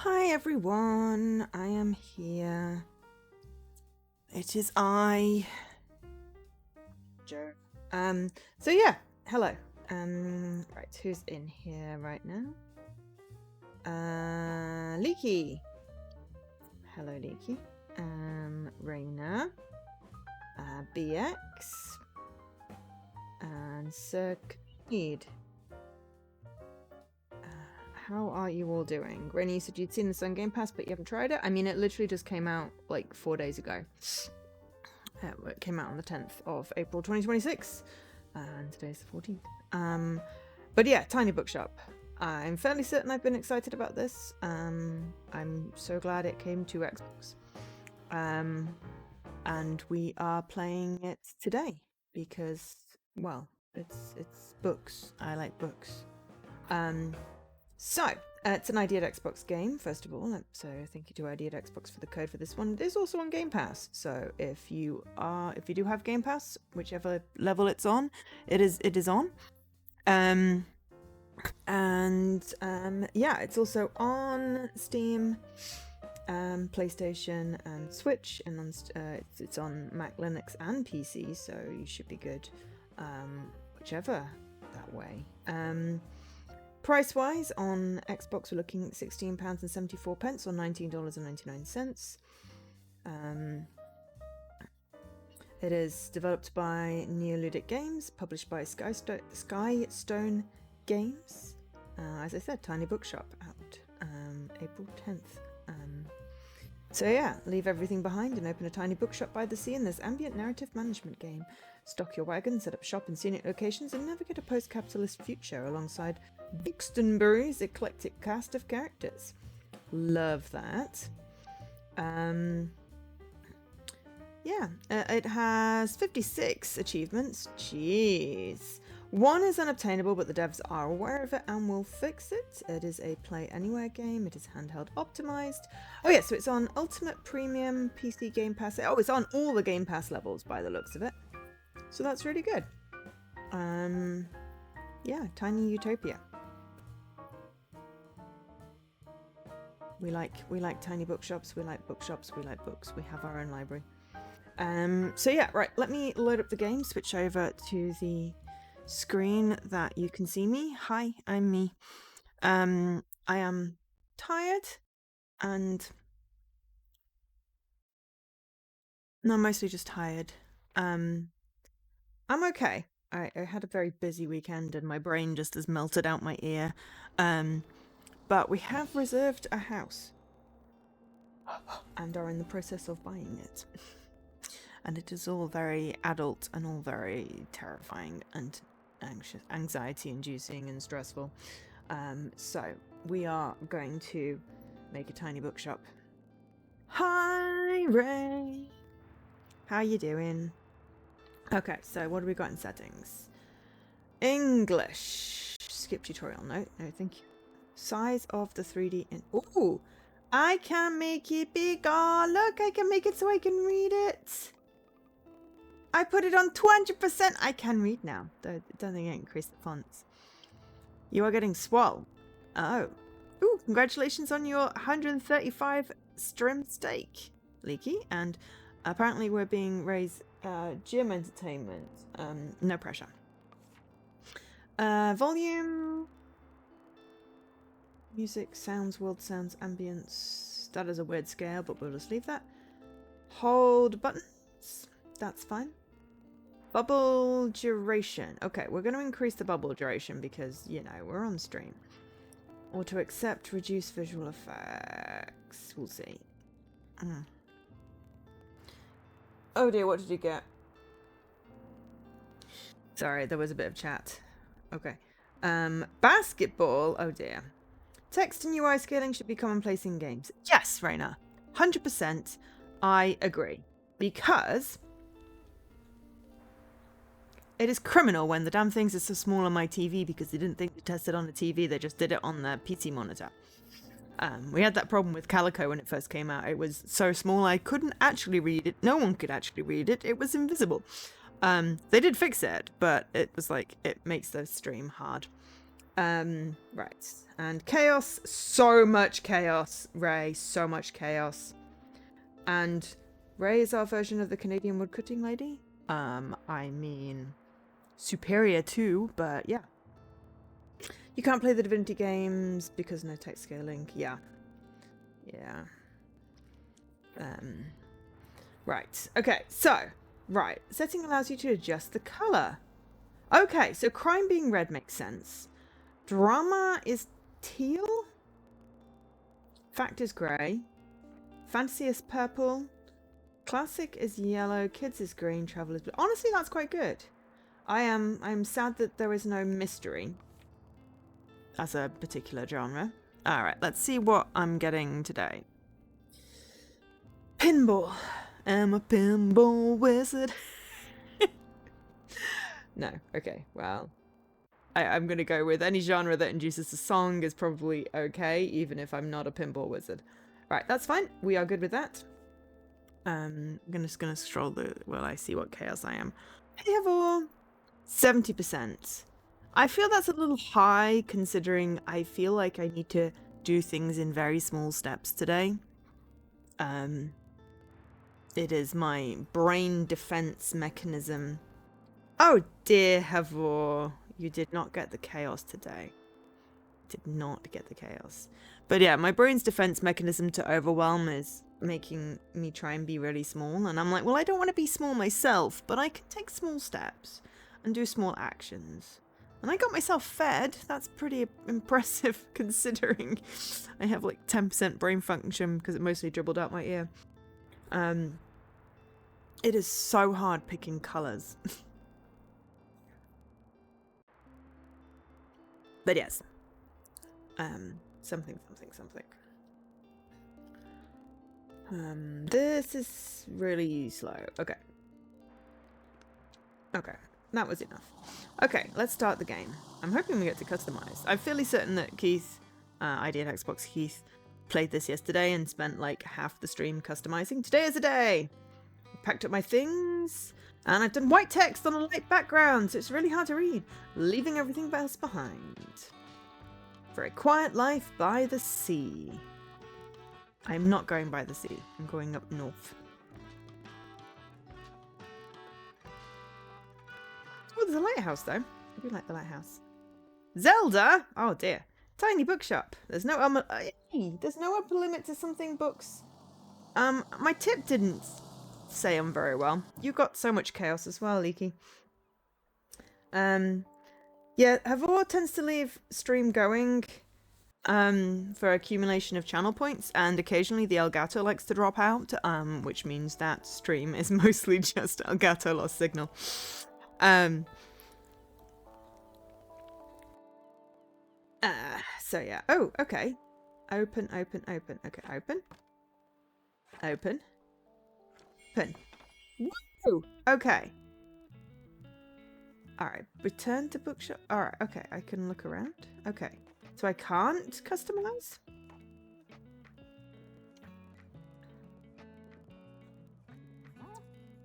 Hi everyone, I am here. It is I, Joe. So yeah, hello. Right, who's in here right now? Leaky. Hello, Leaky. Raina. BX. And Sir Kneed. How are you all doing? Raina, you said you'd seen this on Game Pass, but you haven't tried it? I mean, it literally just came out like 4 days ago. It came out on the 10th of April 2026, and today's the 14th. But yeah, Tiny Bookshop. I'm fairly certain I've been excited about this. I'm so glad it came to Xbox. And we are playing it today because, well, it's books. I like books. So, it's an Ideal Xbox game, first of all, so thank you to Ideal Xbox for the code for this one. It is also on Game Pass, so if you do have Game Pass, whichever level it's on, it is on. Yeah, it's also on Steam, PlayStation and Switch, and it's on Mac, Linux and PC, so you should be good, whichever that way. Price-wise, on Xbox, we're looking at £16.74 or $19.99. It is developed by Neoludic Games, published by Skystone Games. As I said, Tiny Bookshop out April 10th. So yeah, leave everything behind and open a tiny bookshop by the sea in this ambient narrative management game. Stock your wagon, set up shop in scenic locations, and navigate a post-capitalist future alongside Bixtonbury's eclectic cast of characters. Love that. Yeah, it has 56 achievements. Jeez. One is unobtainable, but the devs are aware of it and will fix it. It is a play anywhere game. It is handheld optimized. Oh yeah, so it's on Ultimate Premium PC Game Pass. Oh, it's on all the Game Pass levels by the looks of it. So that's really good. Yeah, Tiny Utopia. We like tiny bookshops. We like bookshops. We like books. We have our own library. So yeah, right. Let me load up the game. Switch over to the screen that you can see me. Hi, I'm me. I am tired and no, mostly just tired. I'm okay. I had a very busy weekend and my brain just has melted out my ear. But we have reserved a house and are in the process of buying it. And it is all very adult and all very terrifying and anxiety inducing and stressful. So we are going to make a tiny bookshop. Hi Ray, how you doing? Okay, so what do we got in settings? English. Skip tutorial. No, thank you. Size of the 3D in. Ooh, I can make it bigger. Look, I can make it so I can read it. I put it on 200%. I can read now. Don't think I increased the fonts. You are getting swole. Oh. Ooh, congratulations on your 135 stream stake, Leaky. And apparently we're being raised gym entertainment. No pressure. Volume. Music, sounds, world sounds, ambience. That is a weird scale, but we'll just leave that. Hold buttons. That's fine. Bubble duration. Okay, we're going to increase the bubble duration because, you know, we're on stream. Or to accept reduce visual effects. We'll see. Oh dear, what did you get? Sorry, there was a bit of chat. Okay. Basketball. Oh dear. Text and UI scaling should be commonplace in games. Yes, Raina. 100%. I agree. Because it is criminal when the damn things are so small on my TV because they didn't think to test it on the TV. They just did it on the PC monitor. We had that problem with Calico when it first came out. It was so small I couldn't actually read it. No one could actually read it. It was invisible. They did fix it, but it was like, it makes the stream hard. Right. And chaos. So much chaos, Ray. So much chaos. And Ray is our version of the Canadian woodcutting lady. I mean, superior too, but yeah. You can't play the Divinity games because no text scaling. Yeah. Yeah. Right. Okay, so, right. Setting allows you to adjust the color. Okay, so crime being red makes sense. Drama is teal. Fact is grey. Fantasy is purple. Classic is yellow. Kids is green. Travel is blue. Honestly, that's quite good. I'm sad that there is no mystery as a particular genre. Alright, let's see what I'm getting today. Pinball. I'm a pinball wizard. No, okay, well. I'm going to go with any genre that induces a song is probably okay, even if I'm not a pinball wizard. Right, that's fine. We are good with that. I'm just going to scroll well, I see what chaos I am. Pivotal, 70%. I feel that's a little high, considering I feel like I need to do things in very small steps today. It is my brain defense mechanism. Oh dear, Havor. You did not get the chaos today. Did not get the chaos. But yeah, my brain's defense mechanism to overwhelm is making me try and be really small. And I'm like, well, I don't want to be small myself, but I can take small steps and do small actions. And I got myself fed. That's pretty impressive considering I have like 10% brain function because it mostly dribbled out my ear. It is so hard picking colours. But yes. Something. This is really slow. Okay. Okay. That was enough. Okay, let's start the game. I'm hoping we get to customize. I'm fairly certain that Keith, ID at Xbox Keith, played this yesterday and spent like half the stream customizing. Today is a day! I packed up my things, and I've done white text on a light background, so it's really hard to read. Leaving everything else behind. For a quiet life by the sea. I'm not going by the sea. I'm going up north. Oh, there's a lighthouse, though. I do like the lighthouse. Zelda? Oh, dear. Tiny bookshop. There's no upper limit to something books. My tip didn't say them very well. You got so much chaos as well, Leaky. Yeah, Havor tends to leave stream going for accumulation of channel points, and occasionally the Elgato likes to drop out, which means that stream is mostly just Elgato lost signal. So yeah. Oh, okay. Open. Okay, open. Open. Whoa! Okay. Alright, return to bookshop. Alright, okay, I can look around. Okay. So I can't customize?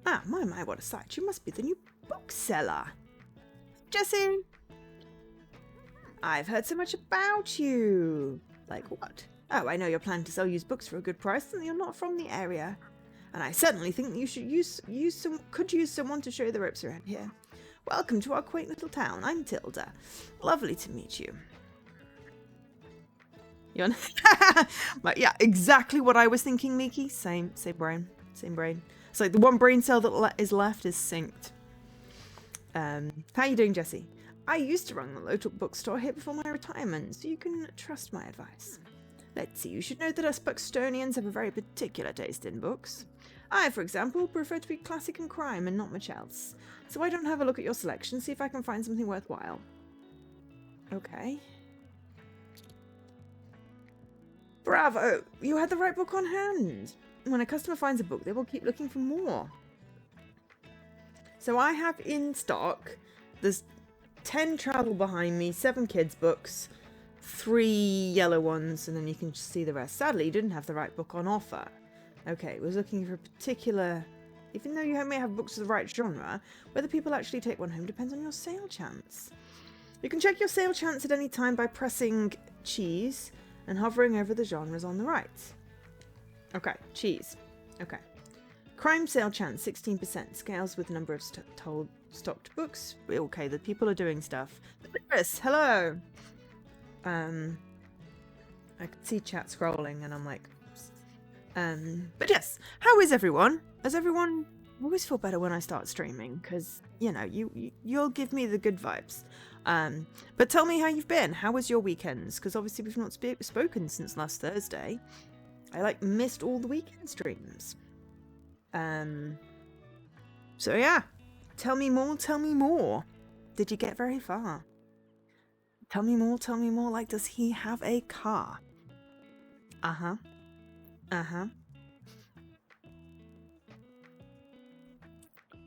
Ah, my, what a sight. You must be the new bookseller. Jessie! I've heard so much about you. Like what? Oh, I know you're planning to sell used books for a good price and you're not from the area. And I certainly think that you should could use someone to show you the ropes around here. Welcome to our quaint little town. I'm Tilda. Lovely to meet you. You're yeah, exactly what I was thinking, Leaky. Same brain. It's like the one brain cell that is left is synced. How you doing, Jessie? I used to run the local bookstore here before my retirement, so you can trust my advice. Let's see, you should know that us Buxtonians have a very particular taste in books. I, for example, prefer to be classic and crime and not much else. So why don't have a look at your selection, see if I can find something worthwhile. Okay. Bravo! You had the right book on hand. When a customer finds a book, they will keep looking for more. So I have in stock, there's 10 travel behind me, 7 kids books, 3 yellow ones, and then you can just see the rest. Sadly, you didn't have the right book on offer. Okay, was looking for a particular... Even though you may have books of the right genre, whether people actually take one home depends on your sale chance. You can check your sale chance at any time by pressing cheese and hovering over the genres on the right. Okay, cheese. Okay. Crime sale chance, 16%. Scales with number of stocked books. Okay, the people are doing stuff. Chris, hello. I could see chat scrolling and I'm like... but yes, how is everyone? Has everyone... I always feel better when I start streaming because, you know, you'll give me the good vibes. But tell me how you've been. How was your weekends? Because obviously we've not spoken since last Thursday. I missed all the weekend streams. So yeah, tell me more. Tell me more. Did you get very far? Tell me more. Tell me more. Like, does he have a car? Uh-huh. Uh-huh.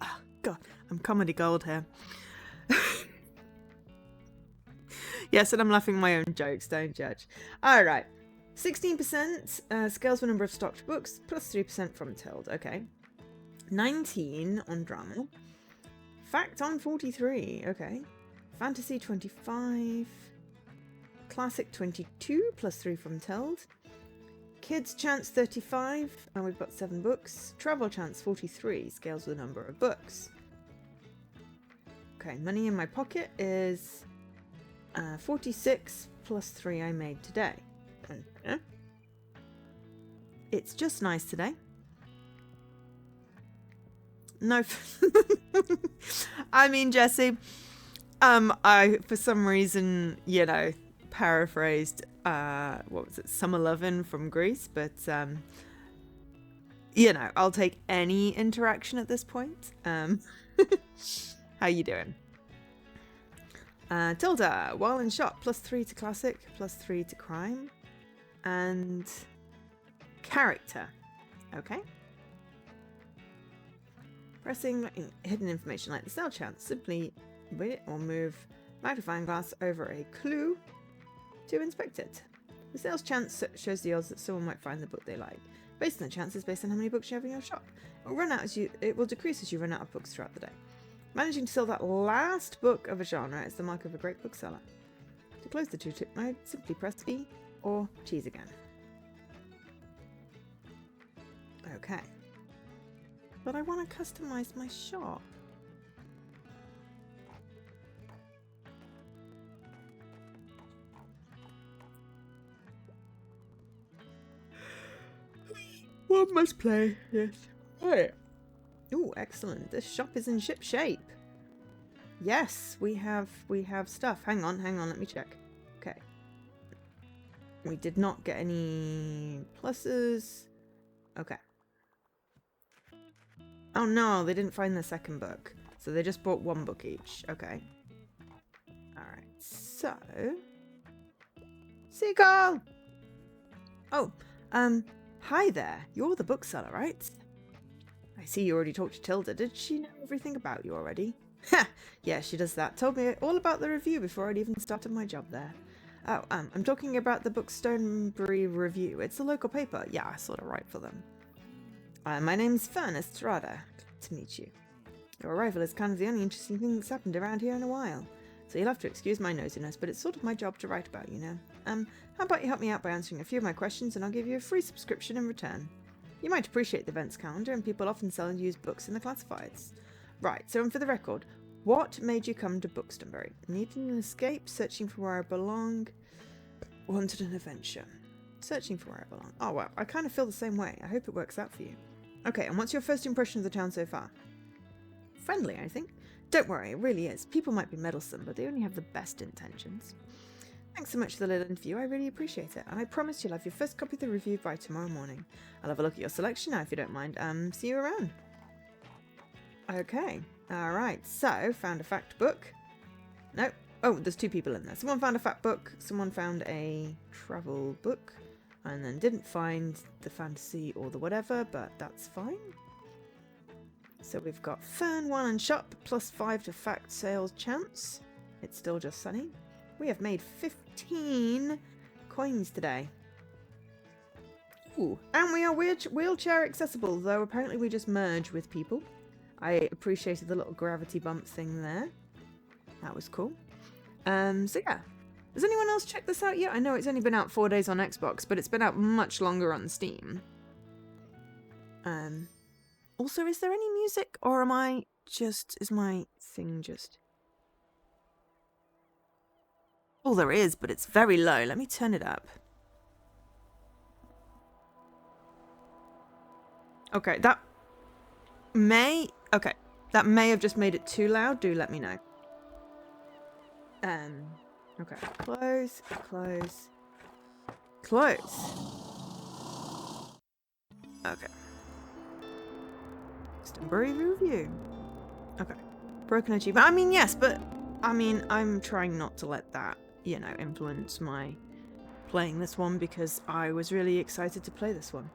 Oh, God, I'm comedy gold here. Yes, and I'm laughing at my own jokes, don't judge. Alright. 16% scales for number of stocked books, plus 3% from Tilde. Okay. 19 on drama. Fact on 43. Okay. Fantasy 25. Classic 22, plus 3 from Tilde. Kids chance 35, and we've got 7 books. Travel chance 43, scales with the number of books. Okay, money in my pocket is 46 plus 3 I made today. Okay. It's just nice today. No, I mean, Jesse, I, for some reason, you know, paraphrased, what was it, Summer Lovin' from Greece, but, you know, I'll take any interaction at this point. How you doing? Tilda, while in shop, plus 3 to classic, plus 3 to crime, and character. Okay. Pressing hidden information like the sale chance, simply wait it or move magnifying glass over a clue to inspect it. The sales chance shows the odds that someone might find the book they like. Based on the chances, based on how many books you have in your shop. It will decrease as you run out of books throughout the day. Managing to sell that last book of a genre is the mark of a great bookseller. To close the two-tip mode, simply press E or cheese again. Okay. But I want to customize my shop. One must play, yes. Alright. Ooh, excellent. This shop is in ship shape. Yes, we have stuff. Hang on, let me check. Okay. We did not get any pluses. Okay. Oh no, they didn't find the second book. So they just bought one book each. Okay. Alright, so... Seagull! Oh, hi there. You're the bookseller, right? I see you already talked to Tilda. Did she know everything about you already? Ha! Yeah, she does that. Told me all about the review before I'd even started my job there. Oh, I'm talking about the Bookstonebury Review. It's a local paper. Yeah, I sort of write for them. My name's Fern Estrada. Good to meet you. Your arrival is kind of the only interesting thing that's happened around here in a while. So you'll have to excuse my nosiness, but it's sort of my job to write about, you know. How about you help me out by answering a few of my questions and I'll give you a free subscription in return. You might appreciate the events calendar, and people often sell and use books in the classifieds. Right, so and for the record, what made you come to Bookstonebury? Needing an escape, searching for where I belong, wanted an adventure. Searching for where I belong. Oh well, I kind of feel the same way. I hope it works out for you. Okay, and what's your first impression of the town so far? Friendly, I think. Don't worry, it really is. People might be meddlesome, but they only have the best intentions. Thanks so much for the little interview, I really appreciate it, and I promise you'll have your first copy of the review by tomorrow morning. I'll have a look at your selection now if you don't mind. See you around. Okay, alright, so, found a fact book. No, oh, there's 2 people in there. Someone found a fact book, someone found a travel book, and then didn't find the fantasy or the whatever, but that's fine. So we've got Fern, 1 and shop, plus 5 to fact sales chance. It's still just sunny. We have made 15 coins today. Ooh, and we are wheelchair accessible, though apparently we just merge with people. I appreciated the little gravity bump thing there. That was cool. So yeah. Has anyone else checked this out yet? I know it's only been out 4 days on Xbox, but it's been out much longer on Steam. Also, is there any music, or is my thing just... Oh, there is, but it's very low. Let me turn it up. Okay, that may have just made it too loud. Do let me know. Okay, close. Okay. Stumbury review. Okay. Broken achievement. I mean, yes, but I'm trying not to let that, influence my playing this one because I was really excited to play this one.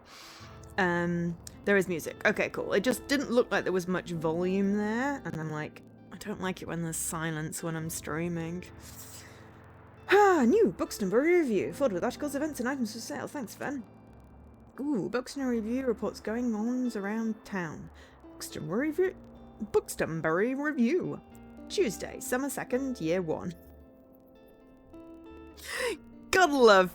There is music. Okay, cool. It just didn't look like there was much volume there, and I'm like, I don't like it when there's silence when I'm streaming. New Bookstone review, filled with articles, events, and items for sale. Thanks, Fen. Ooh, Bookstone review reports going on around town. Bookstone review. Tuesday, summer 2nd, year 1. Gotta love,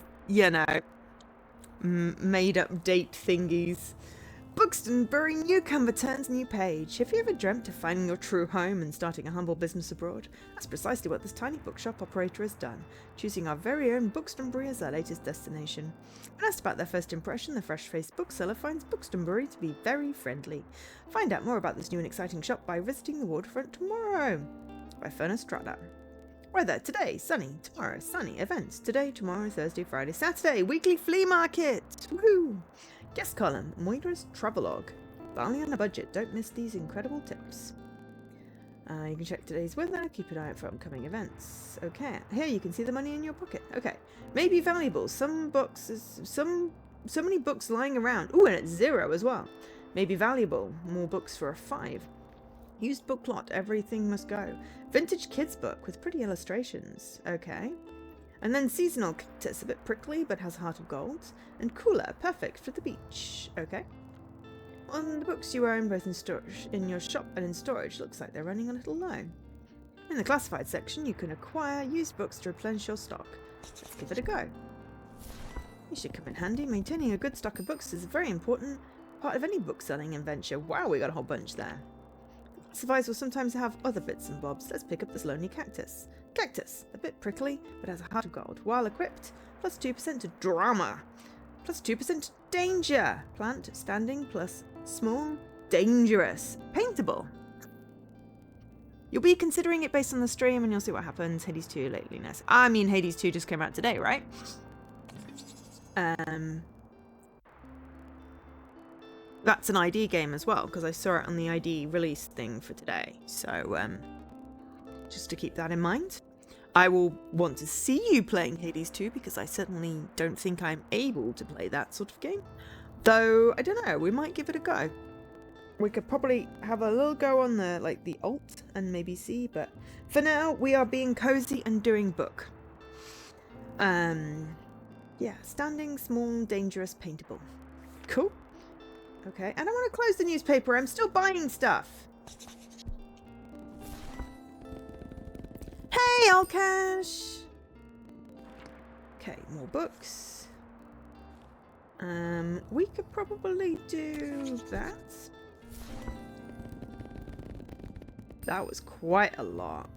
made up date thingies. Buxtonbury Newcomer turns new page. Have you ever dreamt of finding your true home and starting a humble business abroad? That's precisely what this tiny bookshop operator has done, choosing our very own Buxtonbury as our latest destination. When asked about their first impression, the fresh-faced bookseller finds Buxtonbury to be very friendly. Find out more about this new and exciting shop by visiting the waterfront tomorrow. By Furnace Strada. Weather today, sunny. Tomorrow, sunny. Events today, tomorrow, Thursday, Friday, Saturday. Weekly flea market. Woohoo! Guest column, Moira's Travelogue. Barley on a budget, don't miss these incredible tips. You can check today's weather, keep an eye out for upcoming events. Okay, here you can see the money in your pocket. Okay, may be valuable. Some books, so many books lying around. Ooh, and it's 0 as well. May be valuable. More books for a 5. Used book plot, everything must go. Vintage kids book with pretty illustrations. Okay. And then seasonal cactus, a bit prickly but has a heart of gold. And cooler, perfect for the beach. Okay. On the books you own, both in storage, in your shop and in storage, looks like they're running a little low. In the classified section, you can acquire used books to replenish your stock. Let's give it a go. You should come in handy. Maintaining a good stock of books is a very important part of any book selling adventure. Wow, we got a whole bunch there. Classifieds will sometimes have other bits and bobs. Let's pick up this lonely cactus. Cactus, a bit prickly, but has a heart of gold. While equipped, plus 2% to drama. Plus 2% to danger. Plant, standing, plus small, dangerous. Paintable. You'll be considering it based on the stream and you'll see what happens. Hades 2 lateliness. I mean, Hades 2 just came out today, right? That's an ID game as well, because I saw it on the ID release thing for today. So, just to keep that in mind. I will want to see you playing Hades 2, because I certainly don't think I'm able to play that sort of game. Though, I don't know, we might give it a go. We could probably have a little go on the alt and maybe see, but for now, we are being cozy and doing book. Yeah, standing, small, dangerous, paintable. Cool. Okay, and I want to close the newspaper. I'm still buying stuff. Hey, Alcash! Okay, more books. We could probably do that. That was quite a lot.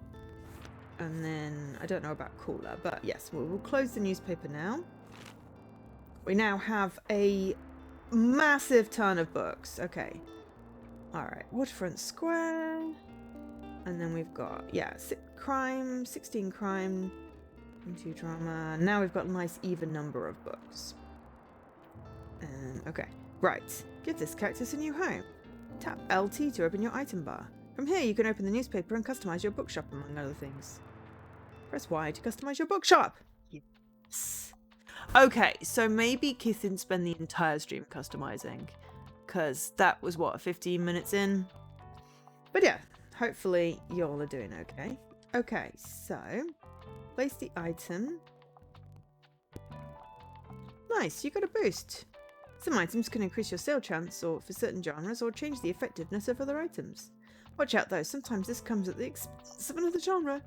And then, I don't know about cooler, but yes, we'll close the newspaper now. We now have a massive ton of books. Okay. Alright, Waterfront Square. And then we've got, 16 crime, 2 drama. Now we've got a nice even number of books. Okay, right. Give this cactus a new home. Tap LT to open your item bar. From here you can open the newspaper and customize your bookshop, among other things. Press Y to customize your bookshop. Yes. Okay, so maybe Keith didn't spend the entire stream customizing, because that was, 15 minutes in? But yeah, hopefully y'all are doing okay. Okay, so, place the item. Nice, you got a boost. Some items can increase your sale chance or for certain genres or change the effectiveness of other items. Watch out though, sometimes this comes at the expense of another genre.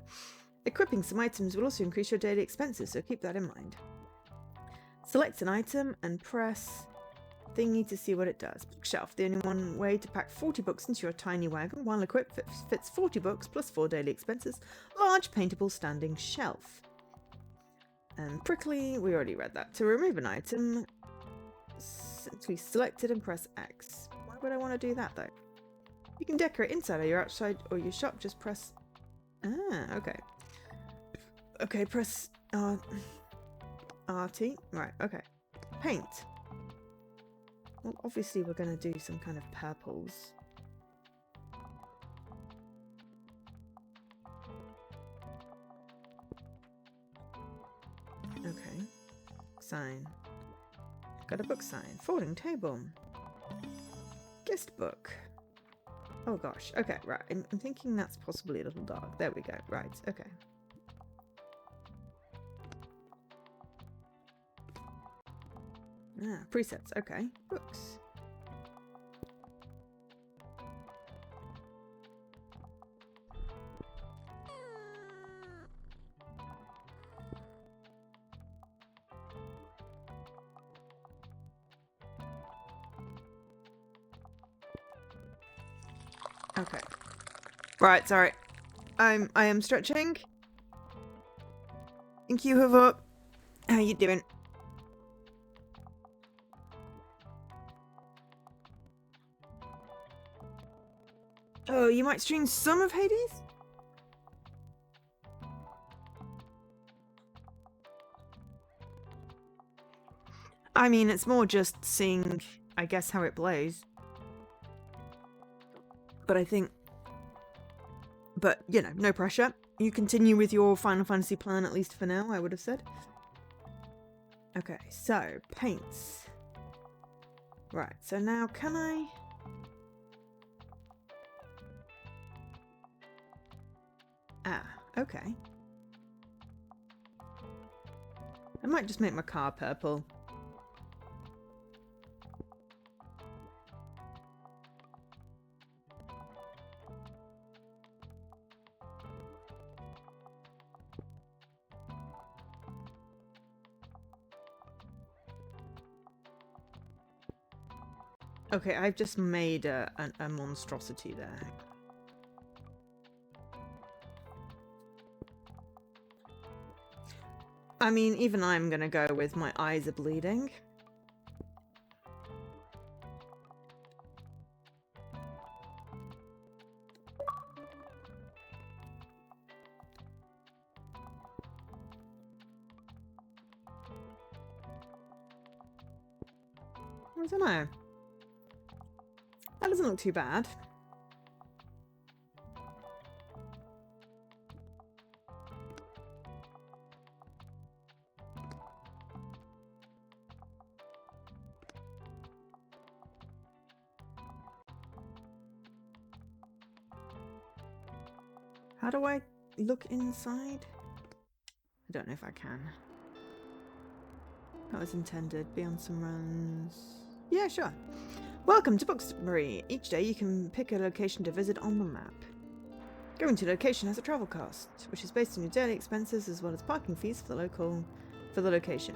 Equipping some items will also increase your daily expenses, so keep that in mind. Select an item and press thingy to see what it does. Bookshelf, the only one way to pack 40 books into your tiny wagon while equipped fits 40 books plus 4 daily expenses. Large paintable standing shelf. And prickly, we already read that. To remove an item, simply select it and press X. Why would I want to do that though? You can decorate inside or your outside or your shop, just press... Ah, okay. Okay, press RT. Right, okay. Paint. Well, obviously we're going to do some kind of purples. Okay. Sign. Got a book sign. Folding table. Guest book. Oh gosh. Okay, right. I'm thinking that's possibly a little dark. There we go. Right, okay. Ah, presets. Okay. Books. Okay. Right, sorry. I am stretching. Thank you, Hoover. How you doing? Oh, you might stream some of Hades? I mean, it's more just seeing, I guess, how it plays. But I think... But, you know, no pressure. You continue with your Final Fantasy plan, at least for now, I would have said. Okay, so, paints. Right, so now can I... Ah, okay. I might just make my car purple. Okay, I've just made a monstrosity there. I mean, even I'm gonna go with my eyes are bleeding. I don't know. That doesn't look too bad. How do I look inside? I don't know if I can. That was intended. Be on some runs. Yeah, sure. Welcome to Bookshop. Each day you can pick a location to visit on the map. Going to a location has a travel cost, which is based on your daily expenses as well as parking fees for the location.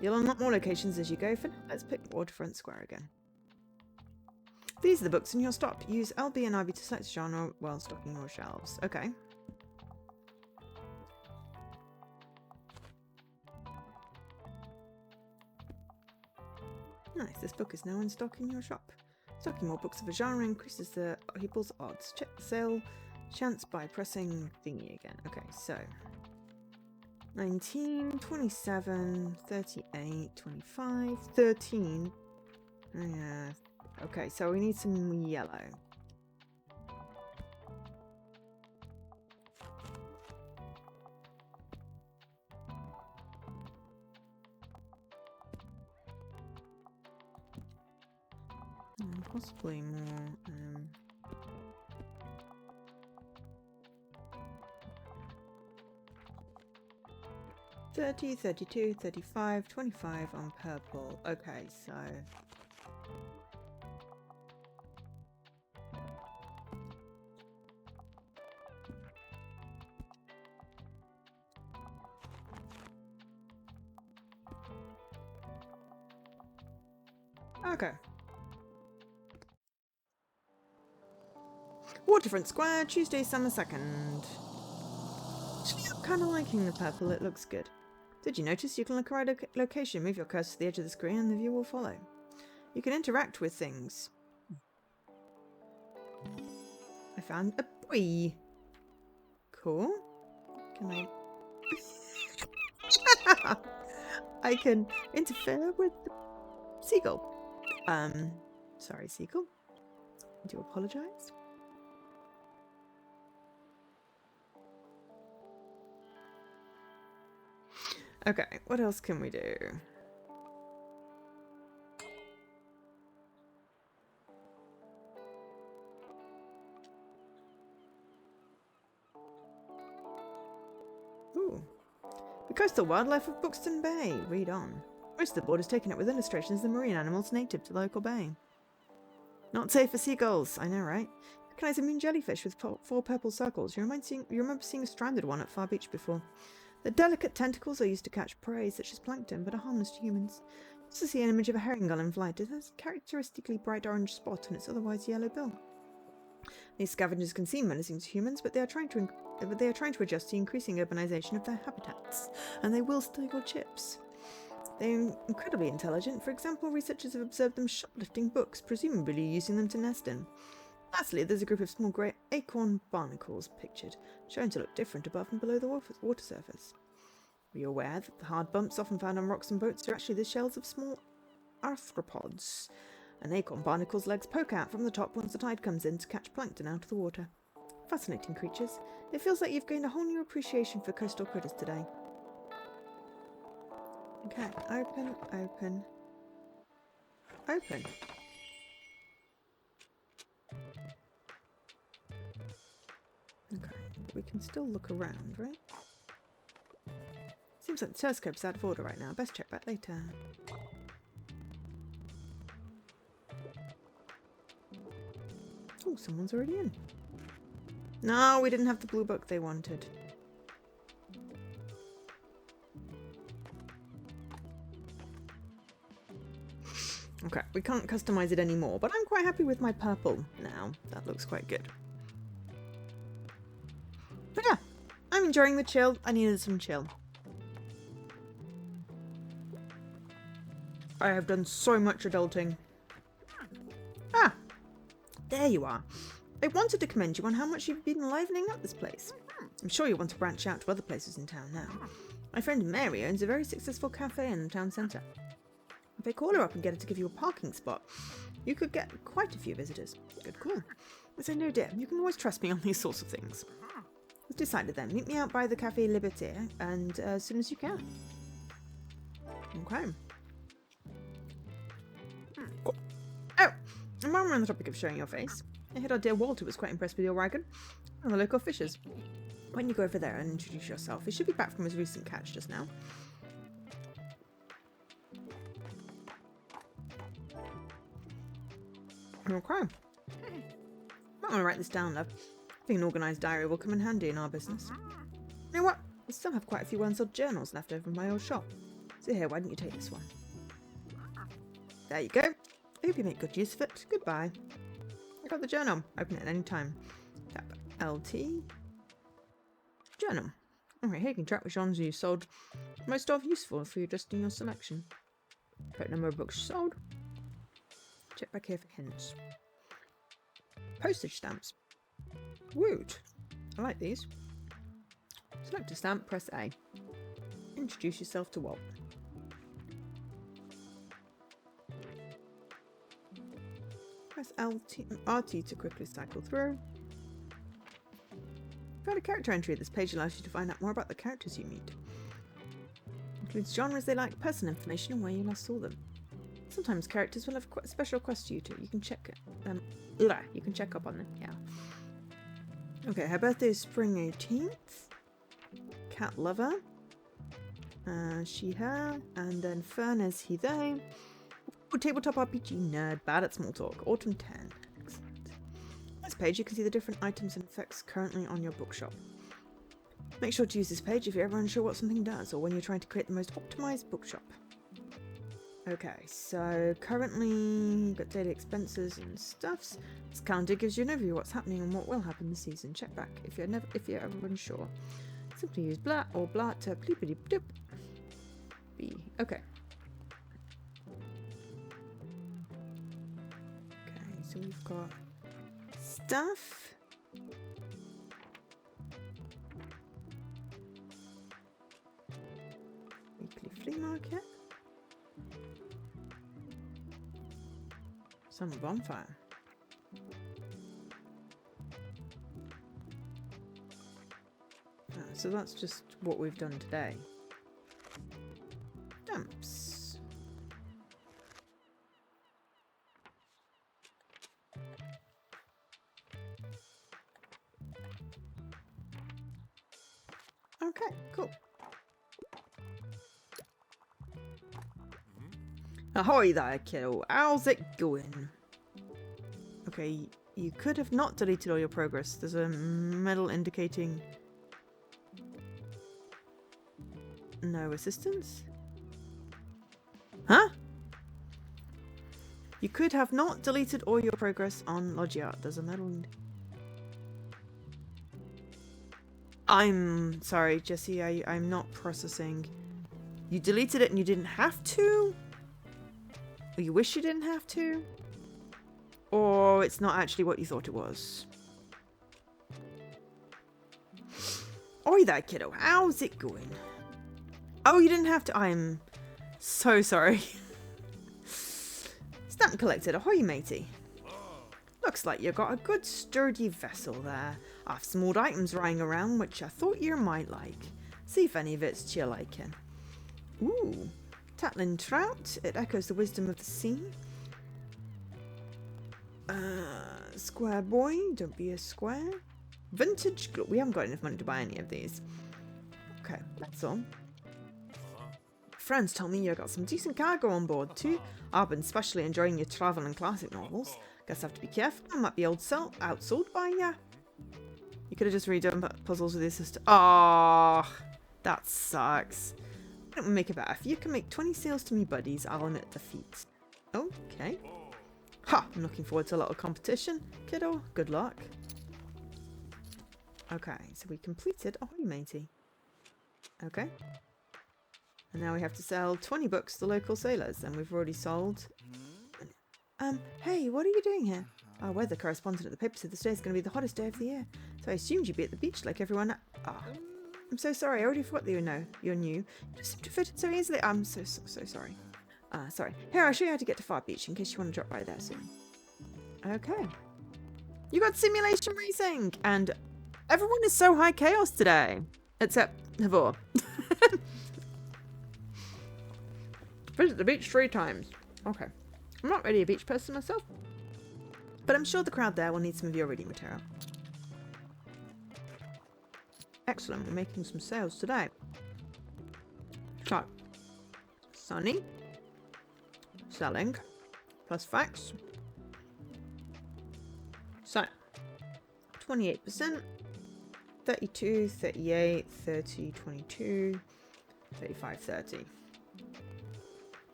You'll unlock more locations as you go. For now, let's pick Waterfront Square again. These are the books in your stop. Use LB and RB to select genre while stocking your shelves. Okay. Nice, this book is now in stock in your shop. Stocking more books of a genre increases the people's odds. Check the sale chance by pressing thingy again. Okay, so 19, 27, 38, 25, 13. Yeah. Okay, so we need some yellow. Possibly more. 30, 32, 35, 25 on purple. Okay, so... Okay. Waterfront Square, Tuesday, summer 2nd. Actually, I'm kind of liking the purple. It looks good. Did you notice you can look around a location, move your cursor to the edge of the screen, and the view will follow. You can interact with things. I found a boy. Cool. Can I... I can interfere with the seagull. Sorry, seagull. I do apologize. Okay, what else can we do? Ooh. The coastal wildlife of Buxton Bay. Read on. Most of the board is taken up with illustrations of the marine animals native to the local bay. Not safe for seagulls. I know, right? Recognize a moon jellyfish with 4 purple circles. You remember seeing a stranded one at Far Beach before. The delicate tentacles are used to catch prey, such as plankton, but are harmless to humans. You also see an image of a herring gull in flight. It has a characteristically bright orange spot on its otherwise yellow bill. These scavengers can seem menacing to humans, but they are trying to adjust to the increasing urbanization of their habitats, and they will steal your chips. They are incredibly intelligent. For example, researchers have observed them shoplifting books, presumably using them to nest in. Lastly, there's a group of small grey acorn barnacles pictured, shown to look different above and below the water surface. Were you aware that the hard bumps often found on rocks and boats are actually the shells of small arthropods? An acorn barnacle's legs poke out from the top once the tide comes in to catch plankton out of the water. Fascinating creatures. It feels like you've gained a whole new appreciation for coastal critters today. Okay, open, open, open. Okay, but we can still look around, right? Seems like the telescope's out of order right now. Best check back later. Oh, someone's already in. No, we didn't have the blue book they wanted. Okay, we can't customize it anymore, but I'm quite happy with my purple now. That looks quite good. But yeah, I'm enjoying the chill. I needed some chill. I have done so much adulting. Ah, there you are. I wanted to commend you on how much you've been livening up this place. I'm sure you want to branch out to other places in town now. My friend Mary owns a very successful cafe in the town centre. If I call her up and get her to give you a parking spot, you could get quite a few visitors. Good call. I say, no dear, you can always trust me on these sorts of things. It's decided then. Meet me out by the Café Liberté, and as soon as you can. Okay. Cool. Oh, and while we're on the topic of showing your face, I heard our dear Walter was quite impressed with your wagon and the local fishers. Why don't you go over there and introduce yourself? He should be back from his recent catch just now. Okay. Might want to write this down, love. I think an organised diary will come in handy in our business. You know what? I still have quite a few unsold journals left over in my old shop. So here, why don't you take this one? There you go. I hope you make good use of it. Goodbye. I got the journal. Open it at any time. Tap LT. Journal. Alright, here you can track which ones you sold. Most of useful for adjusting your selection. Put number of books sold. Check back here for hints. Postage stamps. Woot. I like these. Select a stamp, press A. Introduce yourself to Walt. Press RT to quickly cycle through. Found a character entry. This page allows you to find out more about the characters you meet. Includes genres they like, personal information, and where you last saw them. Sometimes characters will have special quests to you too. You can check up on them. Yeah. Okay, her birthday is spring 18th. Cat lover. She, her. And then Fern is he, they. Oh, tabletop RPG nerd. Bad at small talk. Autumn 10. Excellent. On this page you can see the different items and effects currently on your bookshop. Make sure to use this page if you're ever unsure what something does or when you're trying to create the most optimized bookshop. Okay, so currently you've got daily expenses and stuffs. This calendar gives you an overview of what's happening and what will happen this season. Check back if you're ever unsure. Simply use blah or blah to bleepity doop. B. Okay. Okay, so we've got stuff. Weekly flea market. Summer bonfire. So that's just what we've done today. Dumps. Okay, cool. Ahoy there, kiddo. How's it going? Okay, you could have not deleted all your progress. There's a medal indicating no assistance. Huh? You could have not deleted all your progress on Logiart. There's a medal. I'm sorry, Jesse. I'm not processing. You deleted it and you didn't have to? Or you wish you didn't have to? Or it's not actually what you thought it was? Oi there, kiddo. How's it going? Oh, you didn't have to. I'm so sorry. Stamp collected. Ahoy, matey. Looks like you got a good sturdy vessel there. I've some old items lying around which I thought you might like. See if any of it's to your liking. Ooh, Tatlin trout. It echoes the wisdom of the sea. Square boy, don't be a square. Vintage. We haven't got enough money to buy any of these. Okay, that's all. Friends told me you got some decent cargo on board too. I've been especially enjoying your travel and classic novels. Guess I have to be careful. I might be outsold by ya. You could have just redone puzzles with your sister. Oh, that sucks. Why don't we make it better? If you can make 20 sales to me buddies, I'll admit defeat. Okay. Ha! I'm looking forward to a little competition. Kiddo, good luck. Okay, so we completed Ahoy matey. Okay. And now we have to sell 20 books to local sailors, and we've already sold... hey, what are you doing here? Our weather correspondent at the paper said this day is going to be the hottest day of the year, so I assumed you'd be at the beach like everyone... I'm so sorry, I already forgot that you're new. You just seem to fit in so easily. I'm so sorry. Sorry. Here, I'll show you how to get to Far Beach in case you want to drop by there soon. Okay. You got simulation racing! And everyone is so high chaos today. Except Havor. Visit the beach 3 times. Okay. I'm not really a beach person myself, but I'm sure the crowd there will need some of your reading material. Excellent, we're making some sales today. So, Sunny, selling, plus facts. So, 28%, 32, 38, 30, 22, 35, 30.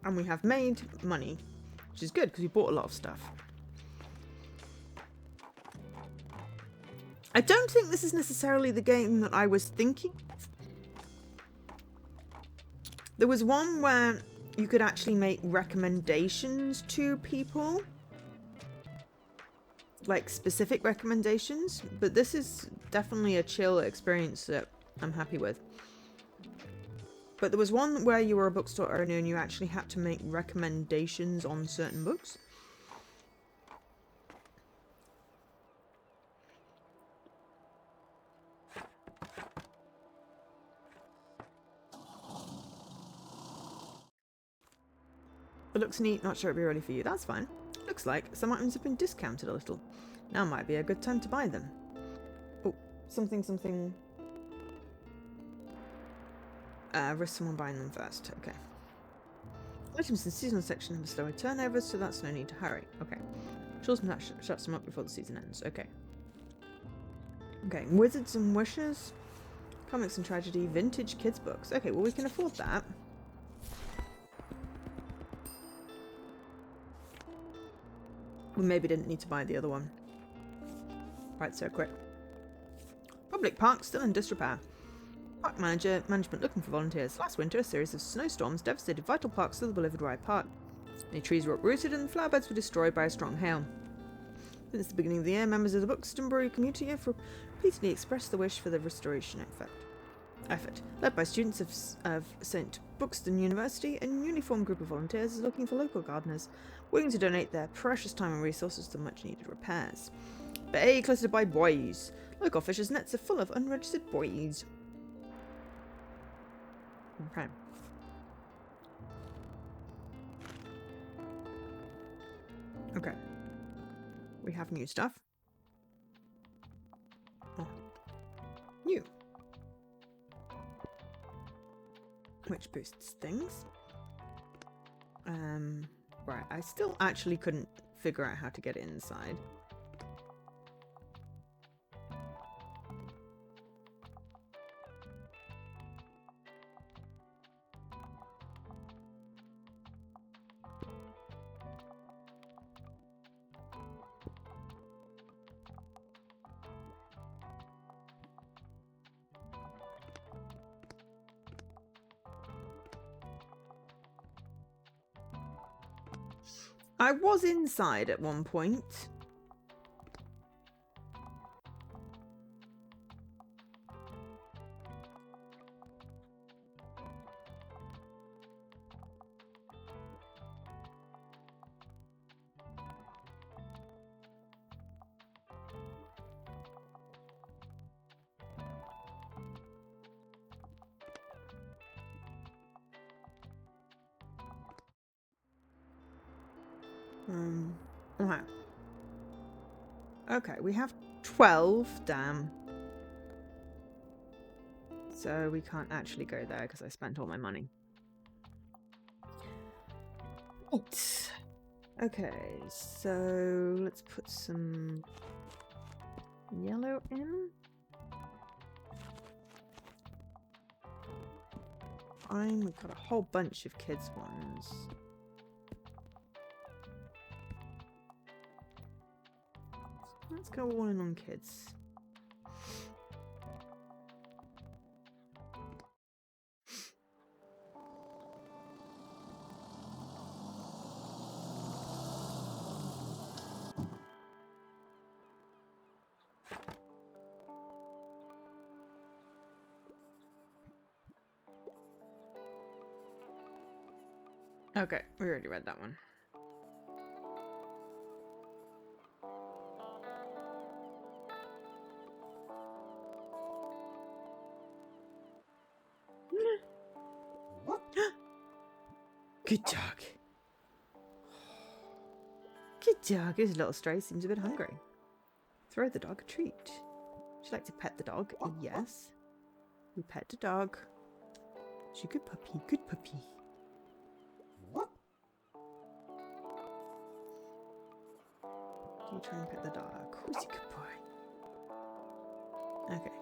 And we have made money, which is good because we bought a lot of stuff. I don't think this is necessarily the game that I was thinking of. There was one where you could actually make recommendations to people. Like specific recommendations. But this is definitely a chill experience that I'm happy with. But there was one where you were a bookstore owner and you actually had to make recommendations on certain books. It looks neat, not sure it'll be ready for you. That's fine. Looks like some items have been discounted a little. Now might be a good time to buy them. Oh, something. Risk someone buying them first. Okay. Items in the seasonal section have a slower turnover, so that's no need to hurry. Okay. Children shuts them up before the season ends. Okay. Okay. Wizards and Wishes. Comics and Tragedy. Vintage kids books. Okay, well we can afford that. We maybe didn't need to buy the other one. Right, so quick. Public parks still in disrepair. Park management looking for volunteers. Last winter, a series of snowstorms devastated vital parts of the boulevard where I park. Many trees were uprooted and flower beds were destroyed by a strong hail. Since the beginning of the year, members of the Buxton community have repeatedly expressed the wish for the restoration effort. Led by students of St. Buxton University, a newly formed group of volunteers is looking for local gardeners willing to donate their precious time and resources to much needed repairs. Bay cluttered by boys. Local fishers' nets are full of unregistered boys. Okay. Okay. We have new stuff. Oh. New. Which boosts things. Right. I still actually couldn't figure out how to get inside. I was inside at one point. Okay. Okay, we have 12, damn. So we can't actually go there because I spent all my money. Right. Okay, so let's put some yellow in. Fine, we've got a whole bunch of kids' ones. Let's go all in on kids. Okay, we already read that one. Good dog. Good dog. His little stray seems a bit hungry. Throw the dog a treat. Would you like to pet the dog? Yes. We pet the dog. She's a good puppy. Good puppy. You try and pet the dog. Who's a good boy? Okay.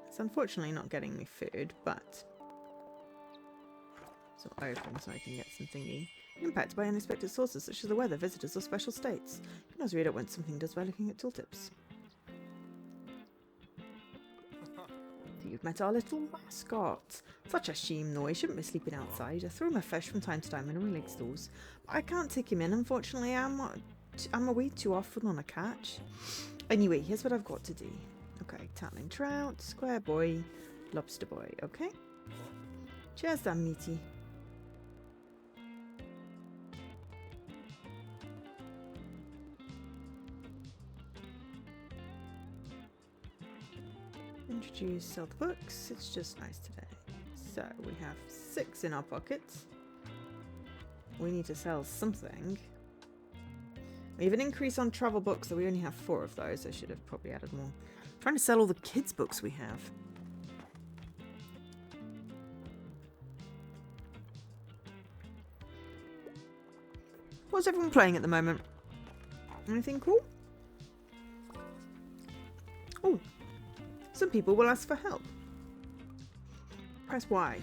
It's unfortunately not getting me food, but it's not open so I can get some thingy. Impacted by unexpected sources such as the weather, visitors, or special states. You can also read out when something does by looking at tooltips. You've met our little mascot. Such a shame though, he shouldn't be sleeping outside. I throw him a fish from time to time in my lake stalls, but I can't take him in, unfortunately. I'm away too often on a catch. Anyway, here's what I've got to do. Okay, tattling trout, square boy, lobster boy, okay? Cheers then, meaty. Introduce, sell the books. It's just nice today. So we have 6 in our pockets. We need to sell something. We have an increase on travel books, so we only have 4 of those. I should have probably added more. I'm trying to sell all the kids' books we have. What's everyone playing at the moment? Anything cool? Oh, some people will ask for help. Press Y.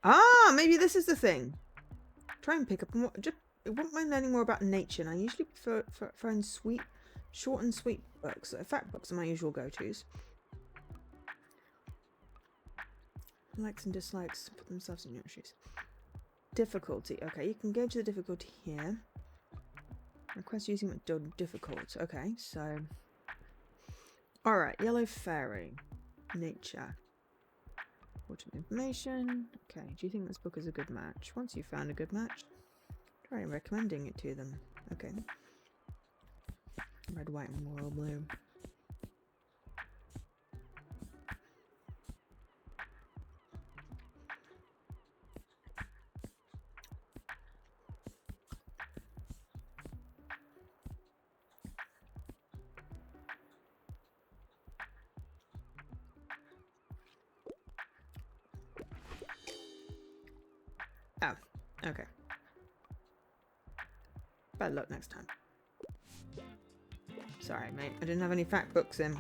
Ah, maybe this is the thing. Try and pick up and just wouldn't mind learning more about nature, and I usually prefer find short and sweet books. Fact books are my usual go-tos. Likes and dislikes put themselves in your shoes. Difficulty. Okay, you can gauge the difficulty here. Request using difficult. Okay, so... Alright, Yellow Fairy. Nature. Autumn information. Okay, do you think this book is a good match? Once you've found a good match, try recommending it to them. Okay. Red, white, and royal blue. Oh, okay. Bad luck next time. Sorry, mate. I didn't have any fact books in.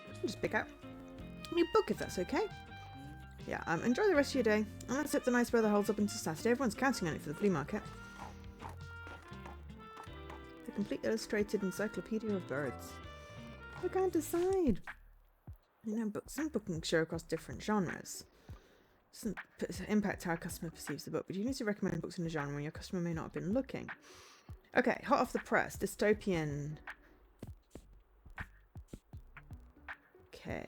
I'll just pick out a new book if that's okay. Yeah, enjoy the rest of your day. And let's hope the nice weather holds up until Saturday. Everyone's counting on it for the flea market. The complete illustrated encyclopedia of birds. I can't decide. You know, some bookings show across different genres. Doesn't impact how a customer perceives the book, but you need to recommend books in a genre when your customer may not have been looking. Okay, hot off the press, dystopian. Okay.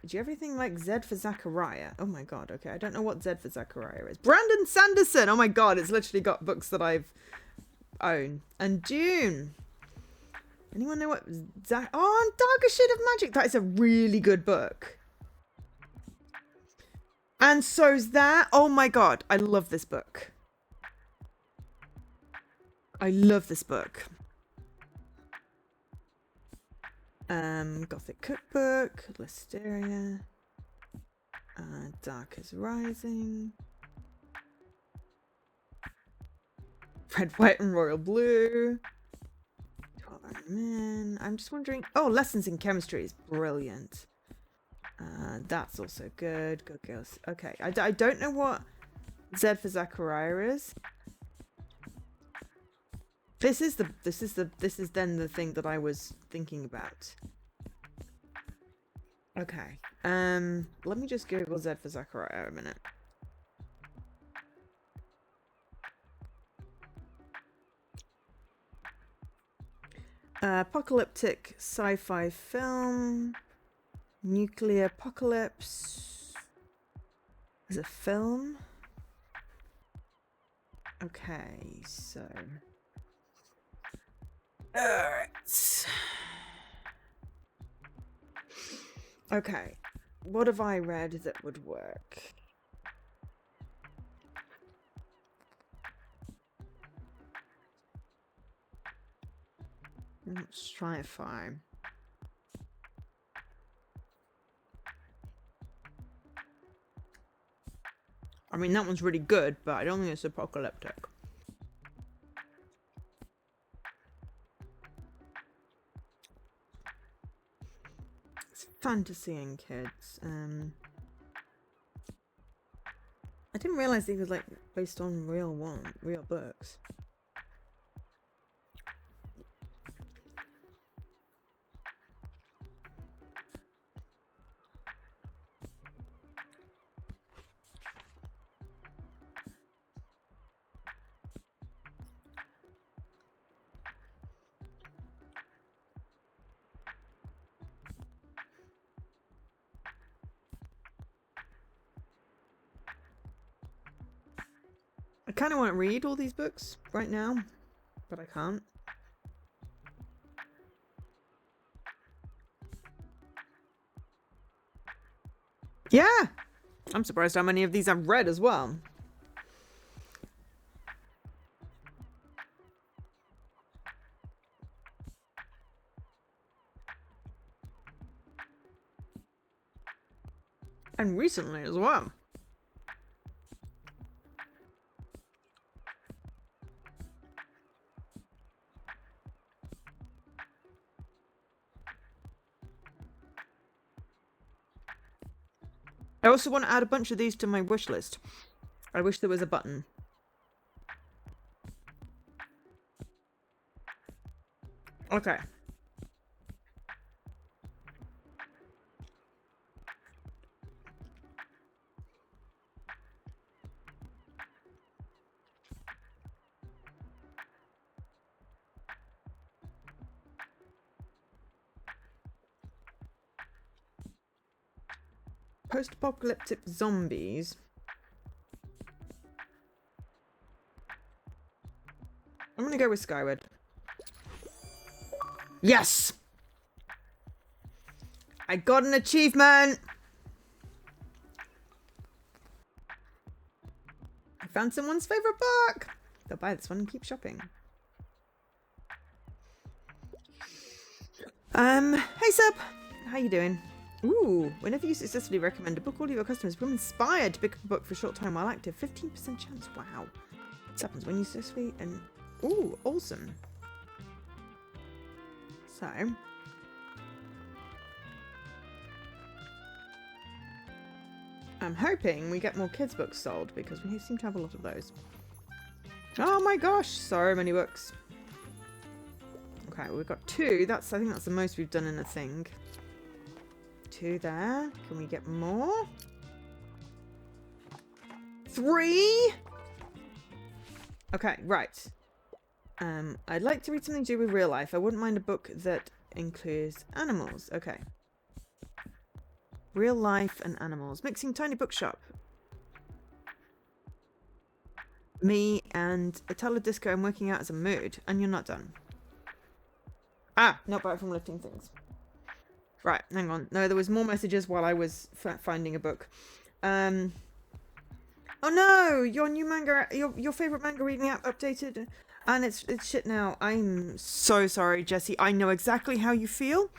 Do you have anything like Z for Zachariah? Oh my god, okay. I don't know what Z for Zachariah is. Brandon Sanderson! Oh my god, it's literally got books that I've owned. And June. Anyone know what Zach... Oh, Darker Shade of Magic. That is a really good book. And so's that. Oh my god, I love this book. I love this book. Gothic Cookbook, Listeria, Dark is Rising, Red, White, and Royal Blue, 12 Iron Men. I'm just wondering. Oh, Lessons in Chemistry is brilliant. That's also good. Good girls. Okay, I don't know what Z for Zachariah is. This is then the thing that I was thinking about. Okay. Let me just Google Z for Zachariah a minute. Apocalyptic sci-fi film. Nuclear apocalypse. Is a film. Okay, so. Alright. Okay. What have I read that would work? Let's try it fine. I mean, that one's really good, but I don't think it's apocalyptic. It's fantasy and kids. I didn't realize these were like based on real books. I kind of want to read all these books right now, but I can't. Yeah! I'm surprised how many of these I've read as well. And recently as well. I also want to add a bunch of these to my wish list. I wish there was a button. Okay. Post-apocalyptic zombies. I'm gonna go with Skyward. Yes! I got an achievement! I found someone's favorite book! They'll buy this one and keep shopping. Hey Sub! How you doing? Ooh, whenever you successfully recommend a book, all of your customers become inspired to pick up a book for a short time while active. 15% chance. Wow. This happens when you successfully and... Ooh, awesome. So... I'm hoping we get more kids' books sold because we seem to have a lot of those. Oh my gosh, so many books. Okay, well, we've got 2. I think that's the most we've done in a thing. 2 there. Can we get more? 3? Okay, right. I'd like to read something to do with real life. I wouldn't mind a book that includes animals. Okay. Real life and animals. Mixing tiny bookshop. Me and Italo Disco. I'm working out as a mood. And you're not done. Ah, not back from lifting things. Right, hang on. No, there was more messages while I was finding a book. Oh no! Your new manga, your favorite manga reading app updated, and it's shit now. I'm so sorry, Jessie. I know exactly how you feel,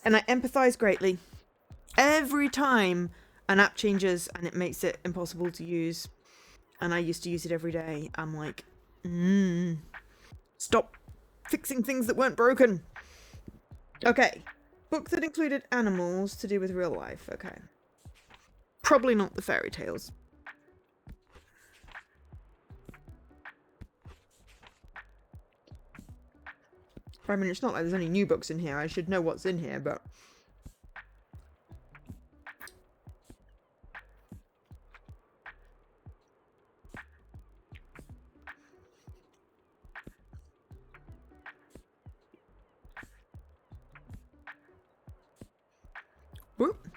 and I empathize greatly. Every time an app changes and it makes it impossible to use, and I used to use it every day, I'm like, stop fixing things that weren't broken. Okay. Book that included animals to do with real life. Okay. Probably not the fairy tales. I mean, it's not like there's any new books in here. I should know what's in here, but... Whoop.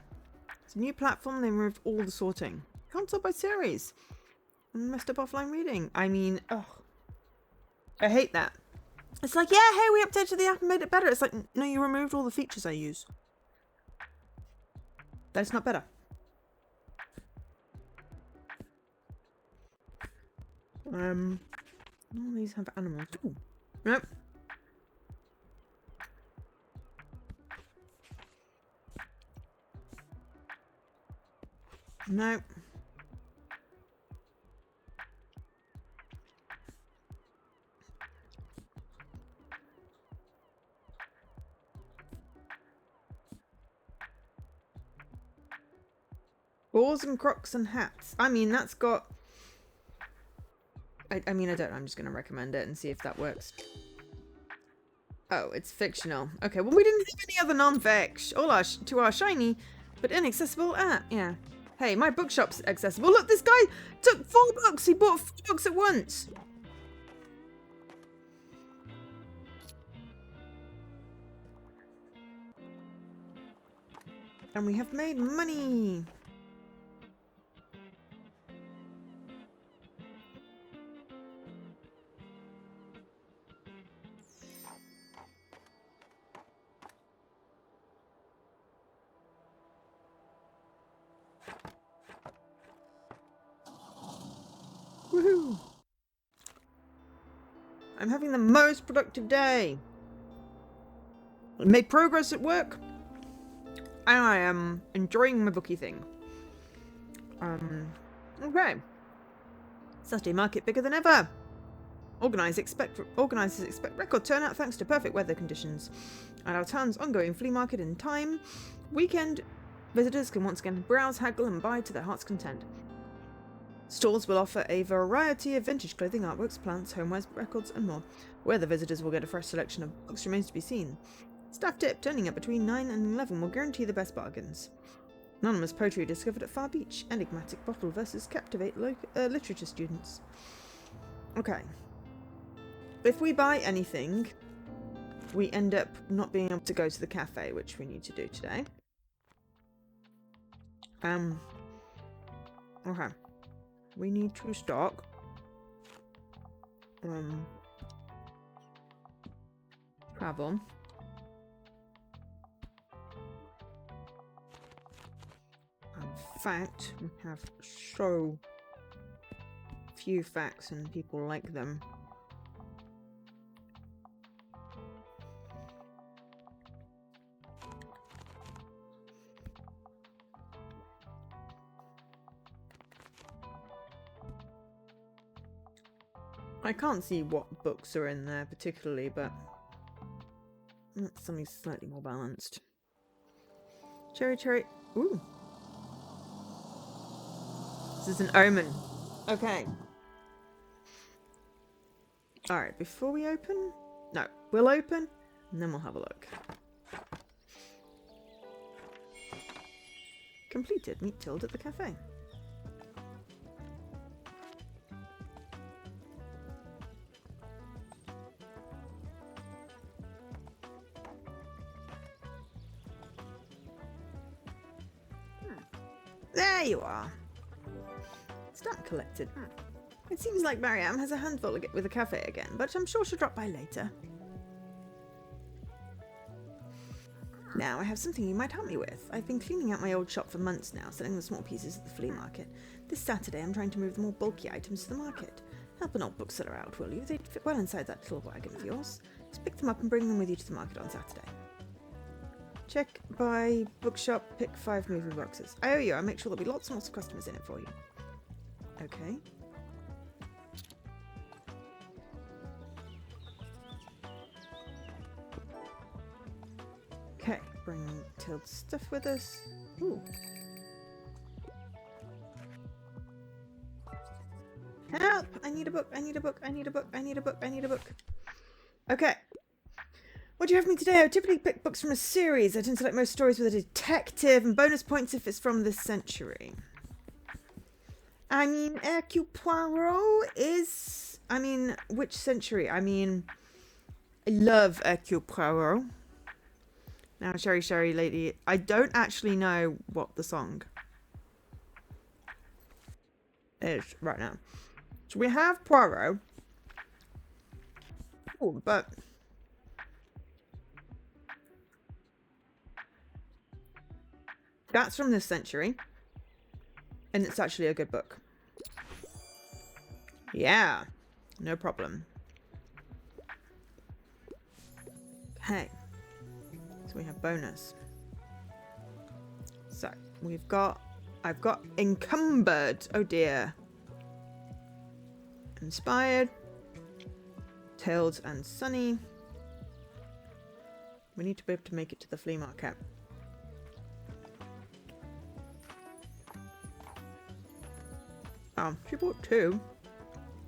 It's a new platform. They removed all the sorting. Can't sort by series. And messed up offline reading. I mean, ugh. I hate that. It's like, yeah, hey, we updated the app and made it better. It's like, no, you removed all the features I use. That's not better. All these have animals. Ooh. Nope. Nope. Balls and crocs and hats. I mean, that's got... I mean, I don't know. I'm just going to recommend it and see if that works. Oh, it's fictional. Okay, well, we didn't have any other non-fic. All to our shiny but inaccessible app. Yeah. Hey, my bookshop's accessible. Look, this guy took 4 books. He bought 4 books at once. And we have made money. Woohoo! I'm having the most productive day. I made progress at work. And I am enjoying my bookie thing. Okay. Saturday market bigger than ever. Organisers expect record turnout thanks to perfect weather conditions. And our town's ongoing flea market in time. Weekend Visitors can once again browse, haggle, and buy to their heart's content. Stalls will offer a variety of vintage clothing, artworks, plants, homewares, records, and more. Whether visitors will get a fresh selection of books remains to be seen. Staff tip, turning up between 9 and 11 will guarantee the best bargains. Anonymous poetry discovered at Far Beach. Enigmatic bottle verses captivate literature students. Okay. If we buy anything, we end up not being able to go to the cafe, which we need to do today. Okay. We need to stock travel. In fact, we have so few facts and people like them. I can't see what books are in there particularly, but that's something slightly more balanced. Cherry. Ooh. This is an omen. Okay. Alright, before we open... No, we'll open, and then we'll have a look. Completed. Meet Tilde at the cafe. There you are. Stamp collected. It seems like Mariam has a handful with the cafe again, but I'm sure she'll drop by later. Now I have something you might help me with. I've been cleaning out my old shop for months now, selling the small pieces at the flea market. This Saturday I'm trying to move the more bulky items to the market. Help an old bookseller out, will you? They'd fit well inside that little wagon of yours. Just pick them up and bring them with you to the market on Saturday. Check by Bookshop, pick 5 moving boxes. I owe you, I'll make sure there'll be lots and lots of customers in it for you. Okay. Okay, bring Tilde's stuff with us. Ooh. Help! I need a book, I need a book, I need a book, I need a book, I need a book. Okay. What do you have for me today? I typically pick books from a series. I tend to like most stories with a detective and bonus points if it's from this century. I mean, Hercule Poirot is... I mean, which century? I mean, I love Hercule Poirot. Now, Sherry Lady, I don't actually know what the song is right now. So we have Poirot. Oh, but... that's from this century. And it's actually a good book. Yeah. No problem. Okay. So we have bonus. So I've got encumbered. Oh dear. Inspired. Tailed and Sunny. We need to be able to make it to the flea market. Oh, she bought 2.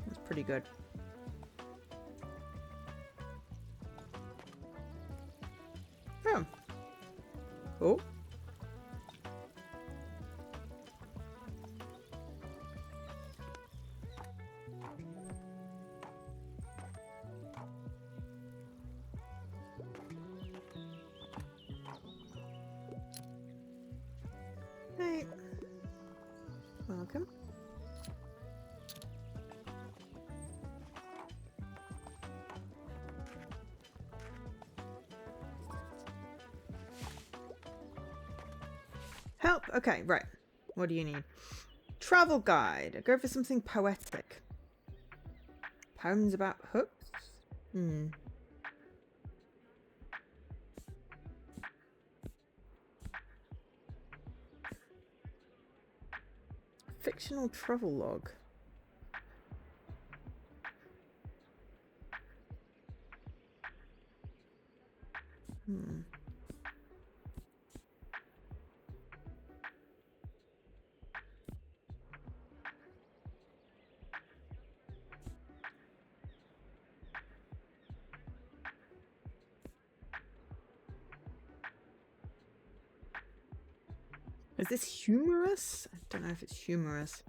That's pretty good. Oh. Oh. Hey. Welcome. Help. Okay, right. What do you need? Travel guide. I go for something poetic. Poems about hooks? Fictional travel log. Is this humorous? I don't know if it's humorous.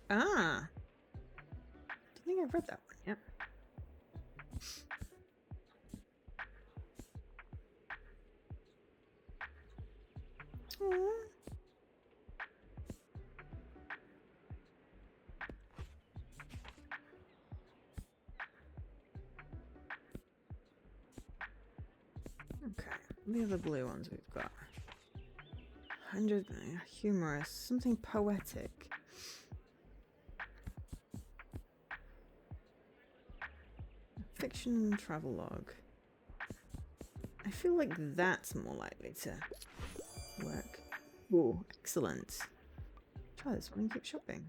Ah. I think I've read that one, yep. Aww. Okay, the other blue ones we've got. 100, humorous, something poetic. Fiction and travelogue. I feel like that's more likely to work. Ooh, excellent. Try this one and keep shopping.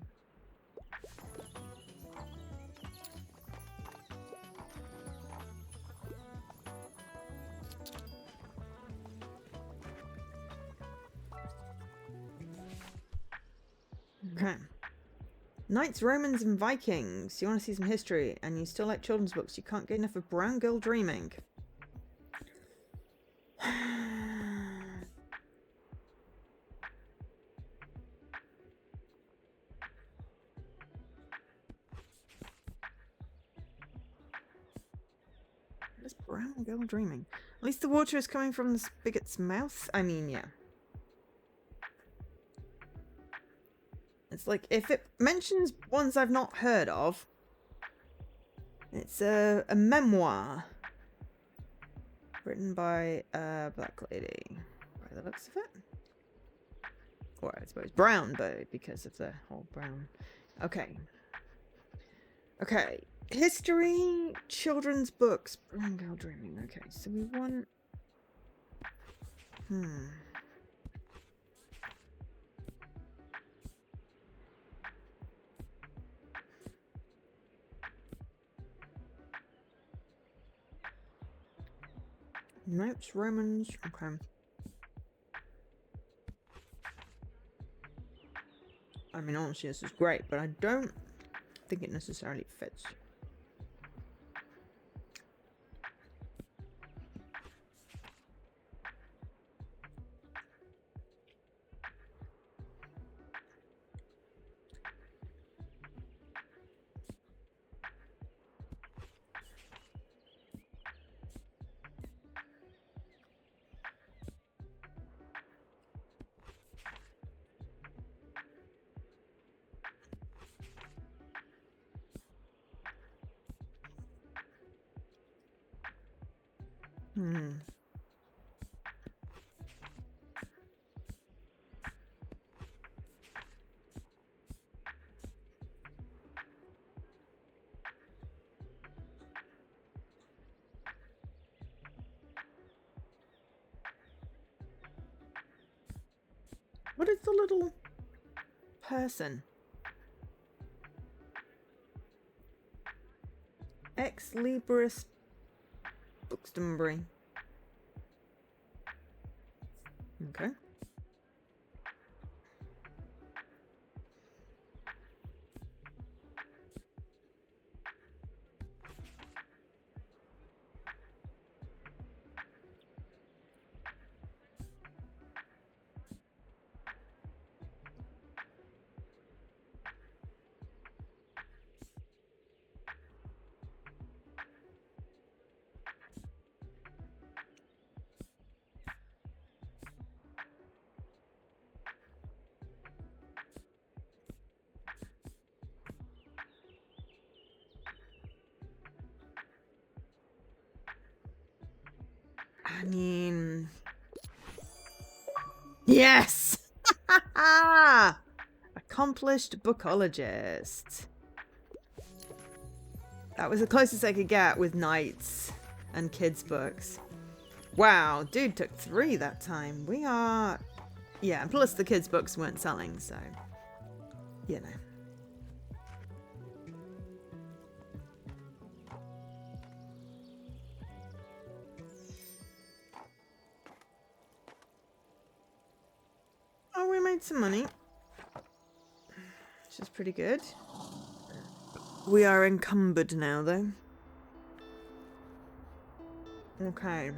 Okay. Knights, Romans, and Vikings. You want to see some history, and you still like children's books. You can't get enough of Brown Girl Dreaming. What is Brown Girl Dreaming? At least the water is coming from the spigot's mouth. I mean, yeah. It's like, if it mentions ones I've not heard of, it's a memoir written by a black lady, by the looks of it. Or I suppose brown, but because of the whole brown. Okay. Okay. History, children's books, Brown Girl Dreaming. Okay, so we want... Knights, Romans, okay. I mean, honestly, this is great, but I don't think it necessarily fits. What is the little person? Ex Libris Buxtonbury. Okay. I mean... Yes! Accomplished bookologist. That was the closest I could get with knights and kids' books. Wow, dude took 3 that time. We are... Yeah, and plus the kids' books weren't selling, so... You know. made some money, which is pretty good. We are encumbered now, though. Okay.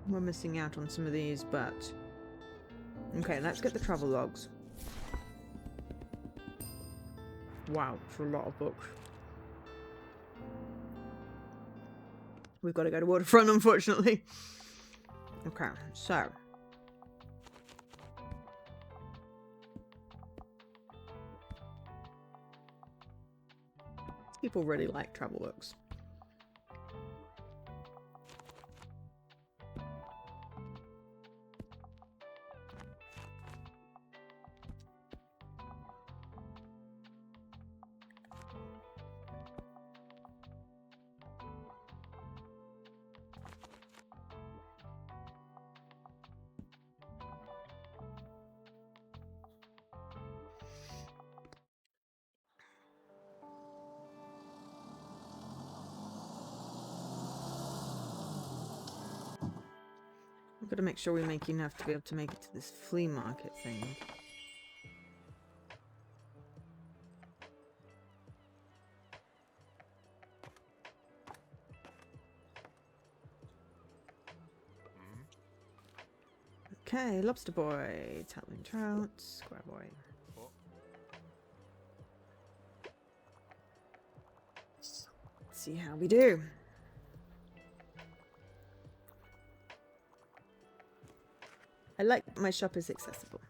We're missing out on some of these, but... Okay, let's get the travel logs. Wow, it's a lot of books. We've got to go to Waterfront, unfortunately. Okay, so... People really like travel books. We've got to make sure we make enough to be able to make it to this flea market thing. Okay, lobster boy, tattling trout, square boy. Let's see how we do. I like that my shop is accessible.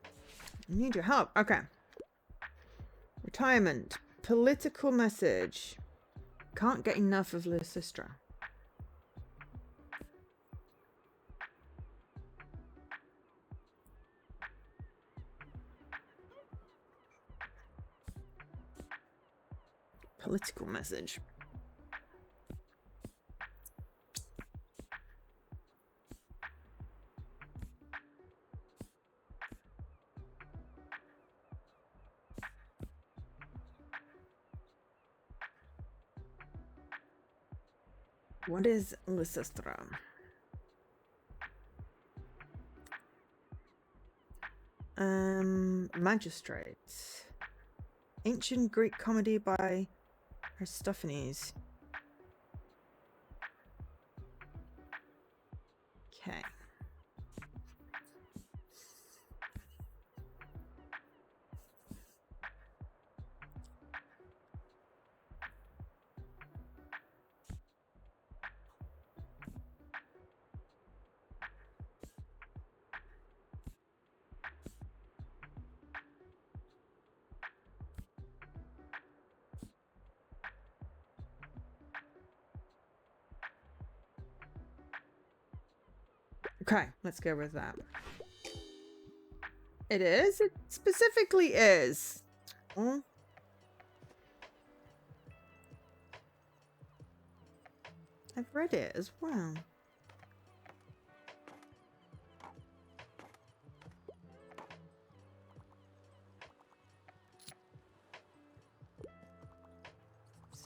I need your help. Okay. Retirement. Political message. Can't get enough of Lysistra. Political message. What is Lysistra? Magistrate. Ancient Greek comedy by Aristophanes. Okay. Okay, let's go with that. It is? It specifically is. Oh. I've read it as well.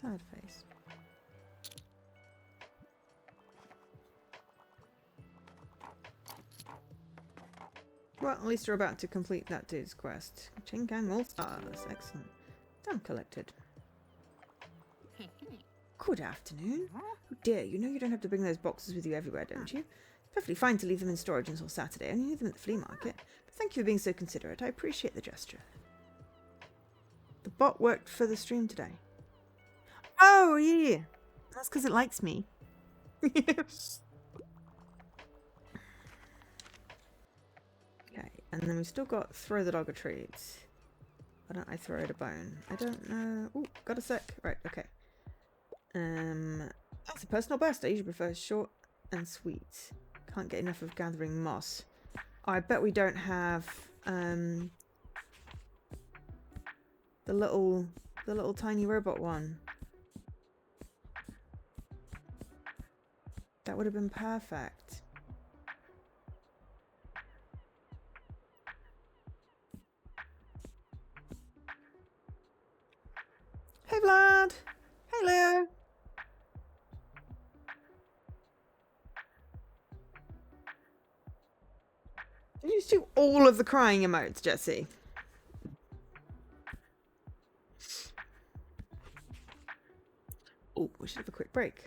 Sad face. Well, at least we're about to complete that dude's quest. Chingang All Stars. Excellent. Done collected. Good afternoon. Oh dear, you know you don't have to bring those boxes with you everywhere, don't you? It's perfectly fine to leave them in storage until Saturday. I only need them at the flea market. But thank you for being so considerate. I appreciate the gesture. The bot worked for the stream today. Oh, yeah. That's because it likes me. Okay, and then we've still got throw the dog a treat. Why don't I throw it a bone? I don't know. Oh, got a sec. Right, okay. That's a personal best. I usually prefer short and sweet. Can't get enough of gathering moss. Oh, I bet we don't have the little tiny robot one. That would have been perfect. Hey, Vlad. Hey, Leo. Did you just do all of the crying emotes, Jesse? Oh, we should have a quick break.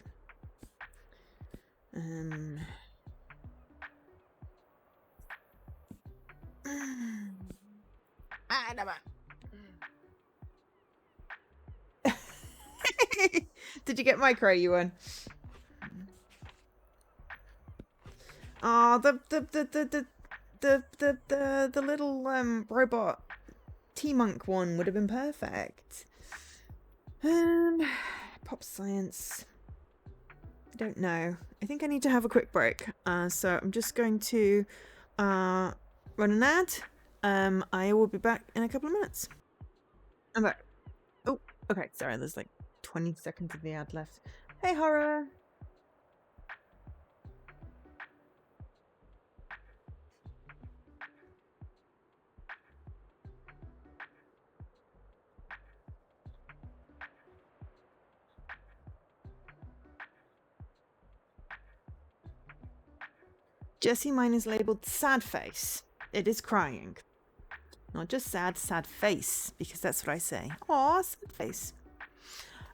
Did you get micro, Ewan? Oh, the little robot T-Monk one would have been perfect. Pop science. I don't know. I think I need to have a quick break. So I'm just going to run an ad. I will be back in a couple of minutes. I'm back. Oh, okay. Sorry, there's like 20 seconds of the ad left. Hey, horror. Jessie, mine is labeled sad face. It is crying. Not just sad, sad face, because that's what I say. Aw, sad face.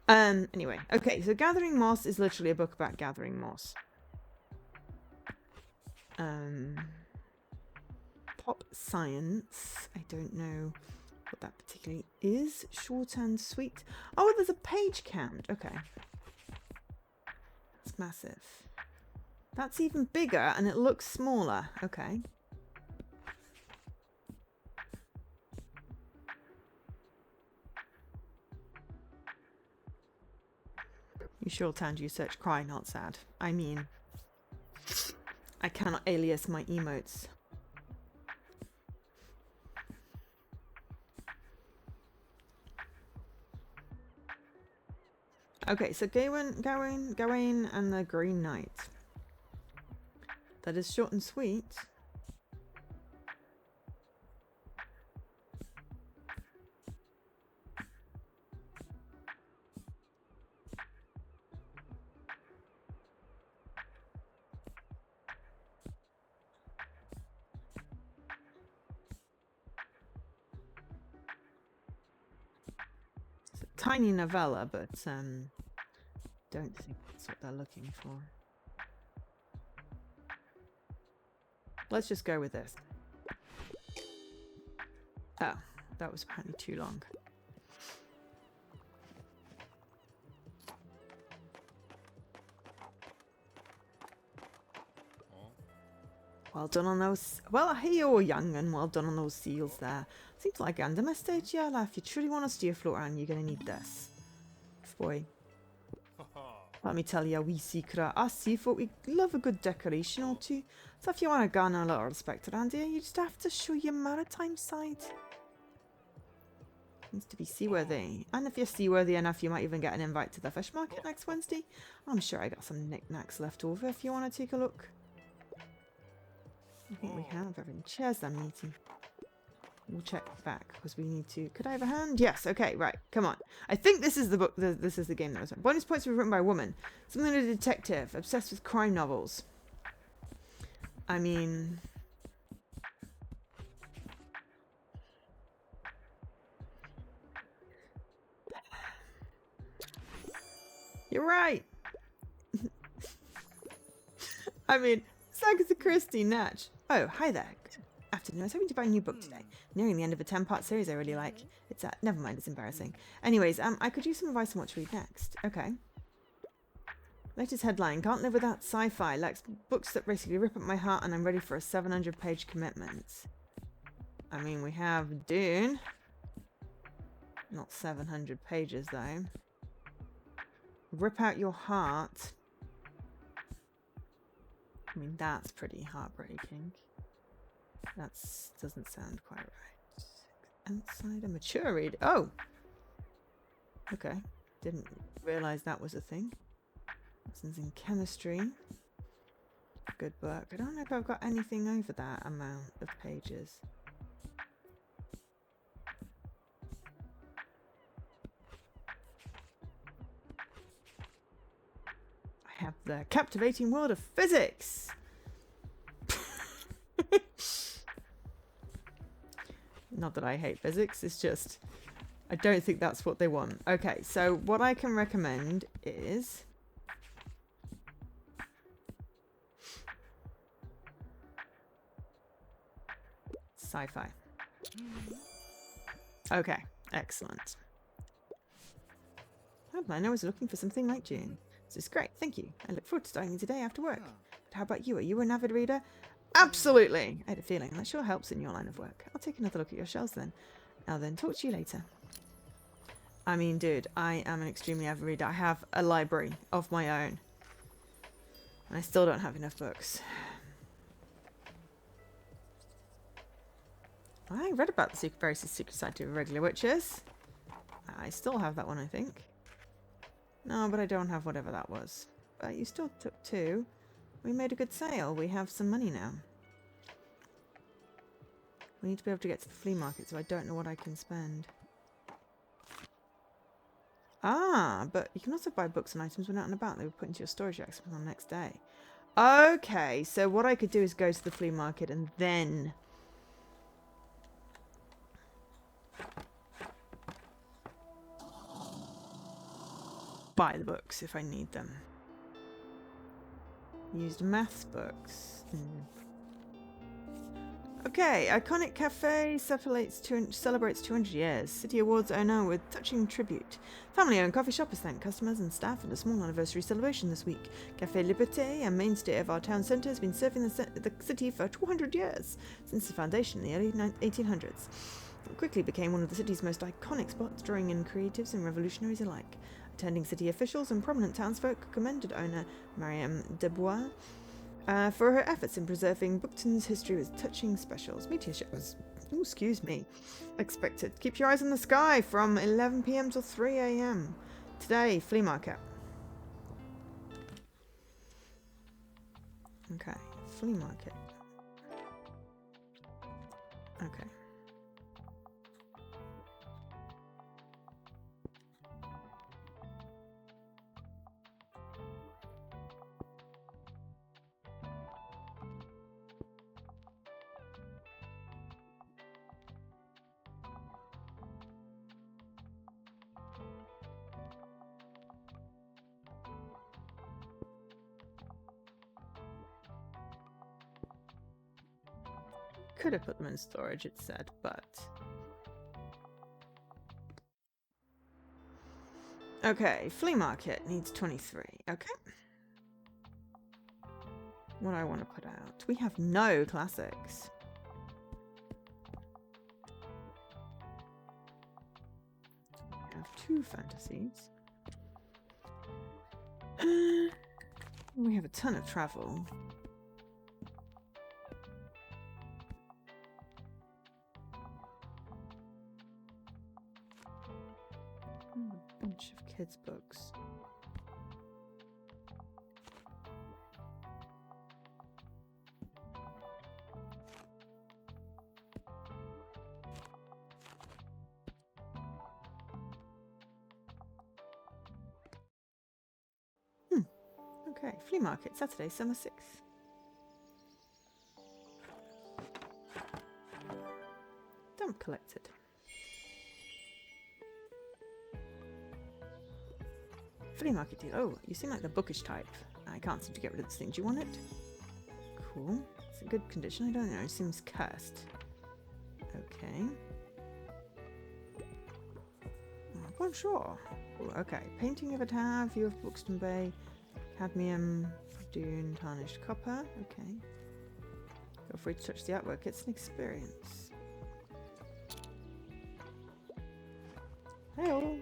Anyway, okay, so Gathering Moss is literally a book about gathering moss. Pop science. I don't know what that particularly is. Short and sweet. Oh, there's a page count. Okay. That's massive. That's even bigger and it looks smaller. Okay. You shorthand, you search cry, not sad. I mean, I cannot alias my emotes. Okay, so Gawain and the Green Knight. That is short and sweet. It's a tiny novella, but don't think that's what they're looking for. Let's just go with this. Oh, that was apparently too long. Well done on those. Well, hey, you're young and well done on those seals there. Seems like under my stage, yeah, if you truly want to steer float around, you're going to need this. Boy. Let me tell you a wee secret. Us seafolk, we love a good decoration or two. So if you want to garner a little respect around here, you just have to show your maritime side. Needs to be seaworthy. And if you're seaworthy enough, you might even get an invite to the fish market next Wednesday. I'm sure I got some knickknacks left over if you want to take a look. I think we have everything. Cheers then, matey. We'll check back because we need to. Could I have a hand? Yes. Okay. Right. Come on. I think this is the book. This is the game that was. Bonus points were written by a woman. Something like a detective obsessed with crime novels. I mean, you're right. I mean, it's Agatha Christie, Natch. Oh, hi there. Good afternoon. I was hoping to buy a new book today. Nearing the end of a 10-part series I really like. It's never mind, it's embarrassing. Anyways, I could use some advice on what to read next. Okay. Latest headline, can't live without sci-fi. Likes books that basically rip up my heart and I'm ready for a 700-page commitment. I mean, we have Dune. Not 700 pages, though. Rip out your heart. I mean, that's pretty heartbreaking. That doesn't sound quite right. Outside a mature read. Oh! Okay. Didn't realise that was a thing. Lessons in chemistry. Good book. I don't know if I've got anything over that amount of pages. have the captivating world of physics. Not that I hate physics, it's just I don't think that's what they want. Okay, so what I can recommend is sci-fi. Okay, excellent. I was looking for something like June. This is great, thank you. I look forward to starting today after work. But how about you? Are you an avid reader? Absolutely! I had a feeling. That sure helps in your line of work. I'll take another look at your shelves then. I'll then talk to you later. I mean, dude, I am an extremely avid reader. I have a library of my own. And I still don't have enough books. I read about the very secret side of regular witches. I still have that one, I think. No, but I don't have whatever that was. But you still took 2. We made a good sale. We have some money now. We need to be able to get to the flea market, so I don't know what I can spend. Ah, but you can also buy books and items when out and about. They were put into your storage racks on the next day. Okay, so what I could do is go to the flea market and then buy the books if I need them. Used maths books. Okay, Iconic Cafe celebrates 200 years. City Awards owner with touching tribute. Family-owned coffee shop has thanked customers and staff at a small anniversary celebration this week. Café Liberté, a mainstay of our town centre, has been serving the city for 200 years, since the foundation in the early 1800s. It quickly became one of the city's most iconic spots, drawing in creatives and revolutionaries alike. Attending city officials and prominent townsfolk commended owner Mariam Debois for her efforts in preserving Bookton's history with touching specials. Meteor showers, expected. Keep your eyes on the sky from 11 PM till 3 AM. Today, flea market. Okay, flea market. Okay. Could have put them in storage, it said, but... Okay, flea market needs 23. Okay. What do I want to put out? We have no classics. We have 2 fantasies. We have a ton of travel. A bunch of kids' books. Okay, flea market, Saturday, summer 6th. Dump collected. Flea market deal. Oh, you seem like the bookish type. I can't seem to get rid of this thing. Do you want it? Cool. It's in good condition. I don't know. It seems cursed. Okay. Oh, bonjour. Ooh, okay. Painting of a tower, view of Buxton Bay, cadmium, dune, tarnished copper. Okay. Feel free to touch the artwork. It's an experience. Hey-oh.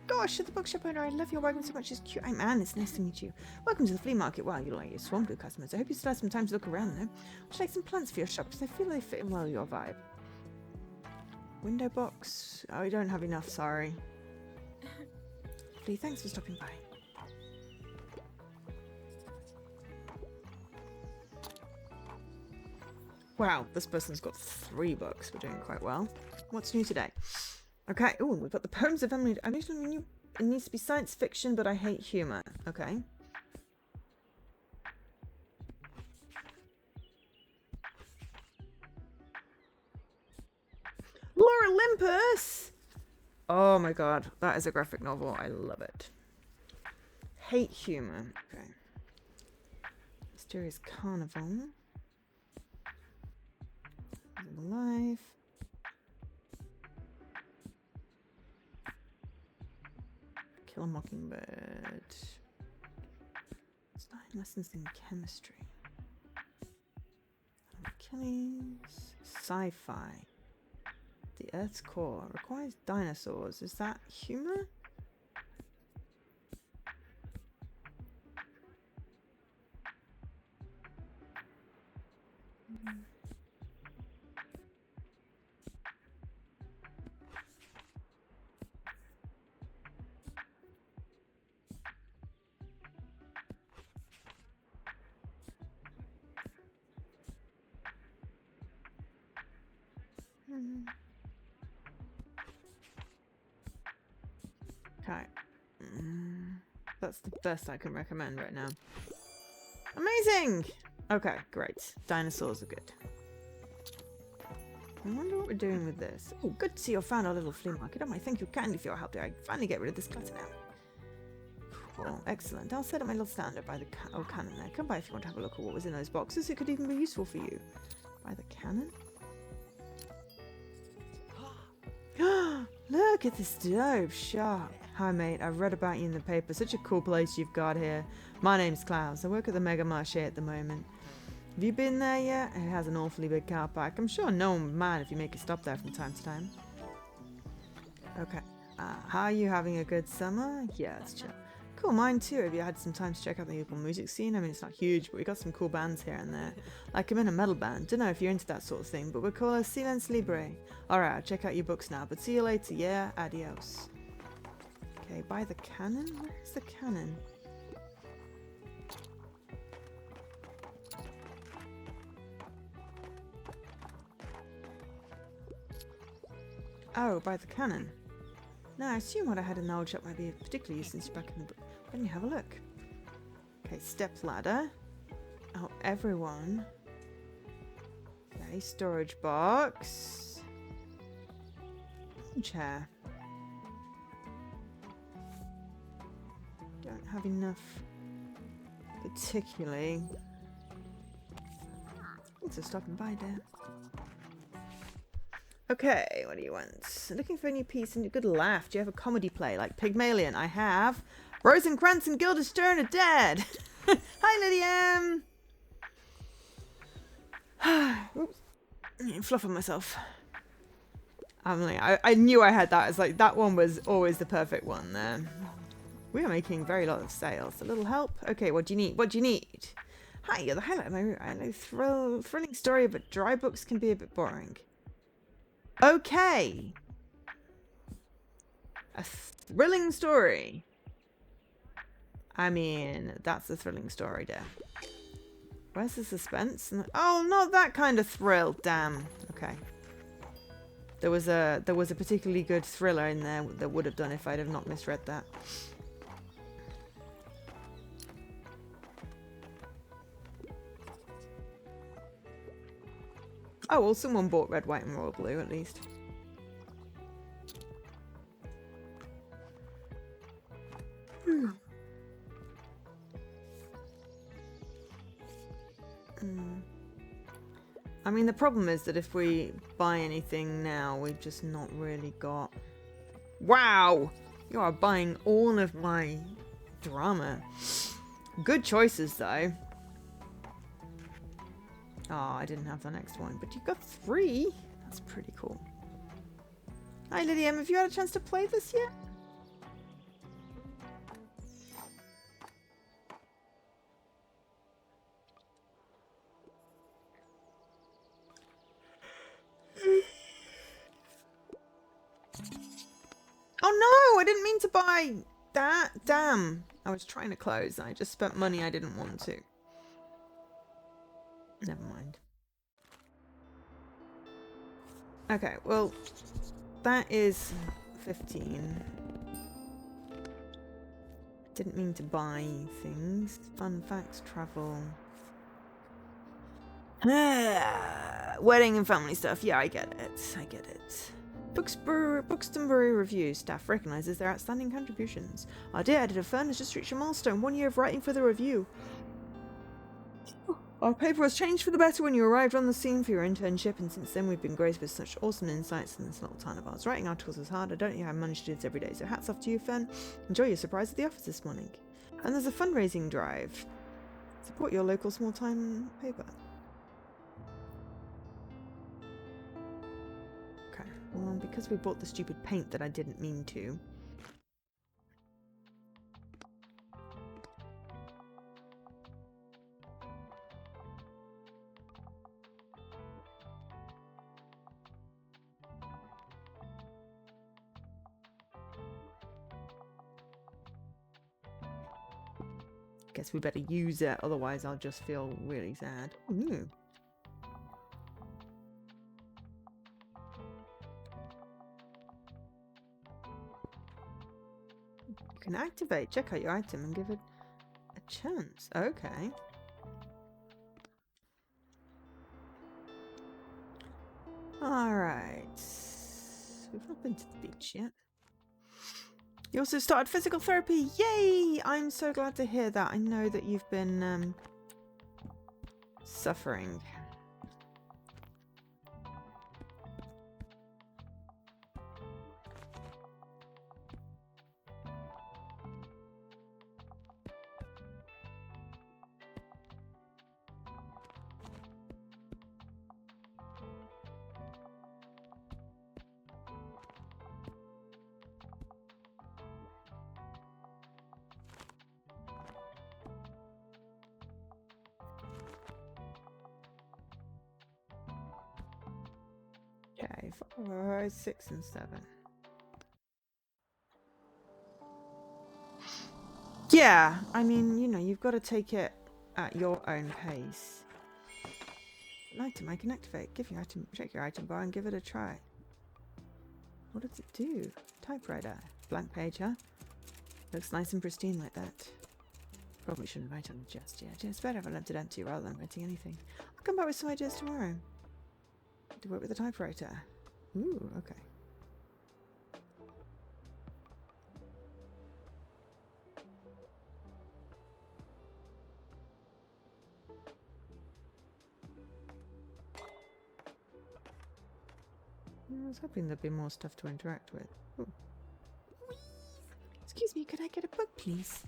Gosh, the bookshop owner, I love your wagon so much. It's cute. I'm Anne. It's nice to meet you. Welcome to the flea market. Wow, you look like you're swamped with customers. I hope you still have some time to look around, though. Would you like some plants for your shop? Because I feel they fit in well with your vibe. Window box. Oh, we don't have enough, sorry. Flea, thanks for stopping by. Wow, this person's got 3 books. We're doing quite well. What's new today? Okay. Oh, we've got the poems of Emily. I need to. It needs to be science fiction, but I hate humor. Okay. Laura Olympus! Oh my god, that is a graphic novel. I love it. Hate humor. Okay. Mysterious Carnival. Life. Kill a Mockingbird. Studying lessons in chemistry. Achilles. Sci-fi. The Earth's core requires dinosaurs. Is that humor? Okay. That's the best I can recommend right now. Amazing! Okay, great. Dinosaurs are good. I wonder what we're doing with this. Oh, good to see you found our little flea market. I might thank you kindly for your help there. I can finally get rid of this clutter now. Cool, excellent. I'll set up my little stand up by the old cannon there. Come by if you want to have a look at what was in those boxes. It could even be useful for you. By the cannon? Look at this dope shop. Hi mate, I've read about you in the paper. Such a cool place you've got here. My name's Klaus. I work at the Mega Marche at the moment. Have you been there yet? It has an awfully big car park. I'm sure no one would mind if you make a stop there from time to time. Okay. How are you having a good summer? Yeah, it's chill. Cool, mine too. Have you had some time to check out the local music scene? I mean, it's not huge, but we got some cool bands here and there. Like, I'm in a metal band. Don't know if you're into that sort of thing, but we're called Silence Libre. Alright, I'll check out your books now, but see you later, yeah? Adios. Okay, by the cannon? Where's the cannon? Oh, by the cannon. No, I assume what I had in the old shop might be of particular use since you're back in the book. Let me have a look. Okay, step ladder. Oh, everyone. Okay, storage box. Chair. Don't have enough particularly. Thanks for stopping by, dear. Okay, what do you want? Looking for a new piece and a good laugh. Do you have a comedy play like Pygmalion? I have. Rosencrantz and Guildenstern are dead. Hi, Lydia. Oops. Fluffing myself. I knew I had that. It's like that one was always the perfect one there. We are making very lot of sales. A little help? Okay, what do you need? What do you need? Hi, you're the highlight of my route. I know thrilling story, but dry books can be a bit boring. Okay. A thrilling story. I mean, that's a thrilling story, dear. Where's the suspense? Oh, not that kind of thrill. Damn. Okay. There was a particularly good thriller in there that would have done if I'd have not misread that. Oh, well, someone bought red, white, and royal blue at least. I mean, the problem is that if we buy anything now, we've just not really got... Wow! You are buying all of my drama. Good choices, though. Oh, I didn't have the next one, but you got 3. That's pretty cool. Hi, Lydia. Have you had a chance to play this yet? Oh no, I didn't mean to buy that. Damn. I was trying to close. I just spent money I didn't want to. Never mind. Okay, well, that is 15. Didn't mean to buy things. Fun facts, travel. Wedding and family stuff. Yeah, I get it. I get it. Buxtonbury Review staff recognises their outstanding contributions. Our dear editor firm has just reached a milestone, 1 year of writing for the review. Our paper was changed for the better when you arrived on the scene for your internship, and since then we've been graced with such awesome insights in this little town of ours. Writing articles is hard. I don't know how I manage to do this every day, so hats off to you, Fern. Enjoy your surprise at the office this morning. And there's a fundraising drive. Support your local small-time paper. Okay, well, because we bought the stupid paint that I didn't mean to. Guess we better use it, otherwise I'll just feel really sad. Ooh. You can activate. Check out your item and give it a chance. Okay. Alright. We've not been to the beach yet. You also started physical therapy. Yay! I'm so glad to hear that. I know that you've been suffering. Okay, 5, 6 and 7. Yeah, I mean, you know, you've got to take it at your own pace. An item I can activate. Check your item bar and give it a try. What does it do? Typewriter. Blank page, huh? Looks nice and pristine like that. Probably shouldn't write on it just yet. It's better if I left it empty rather than writing anything. I'll come back with some ideas tomorrow. To work with a typewriter. Ooh, okay. I was hoping there'd be more stuff to interact with. Ooh. Excuse me, could I get a book, please?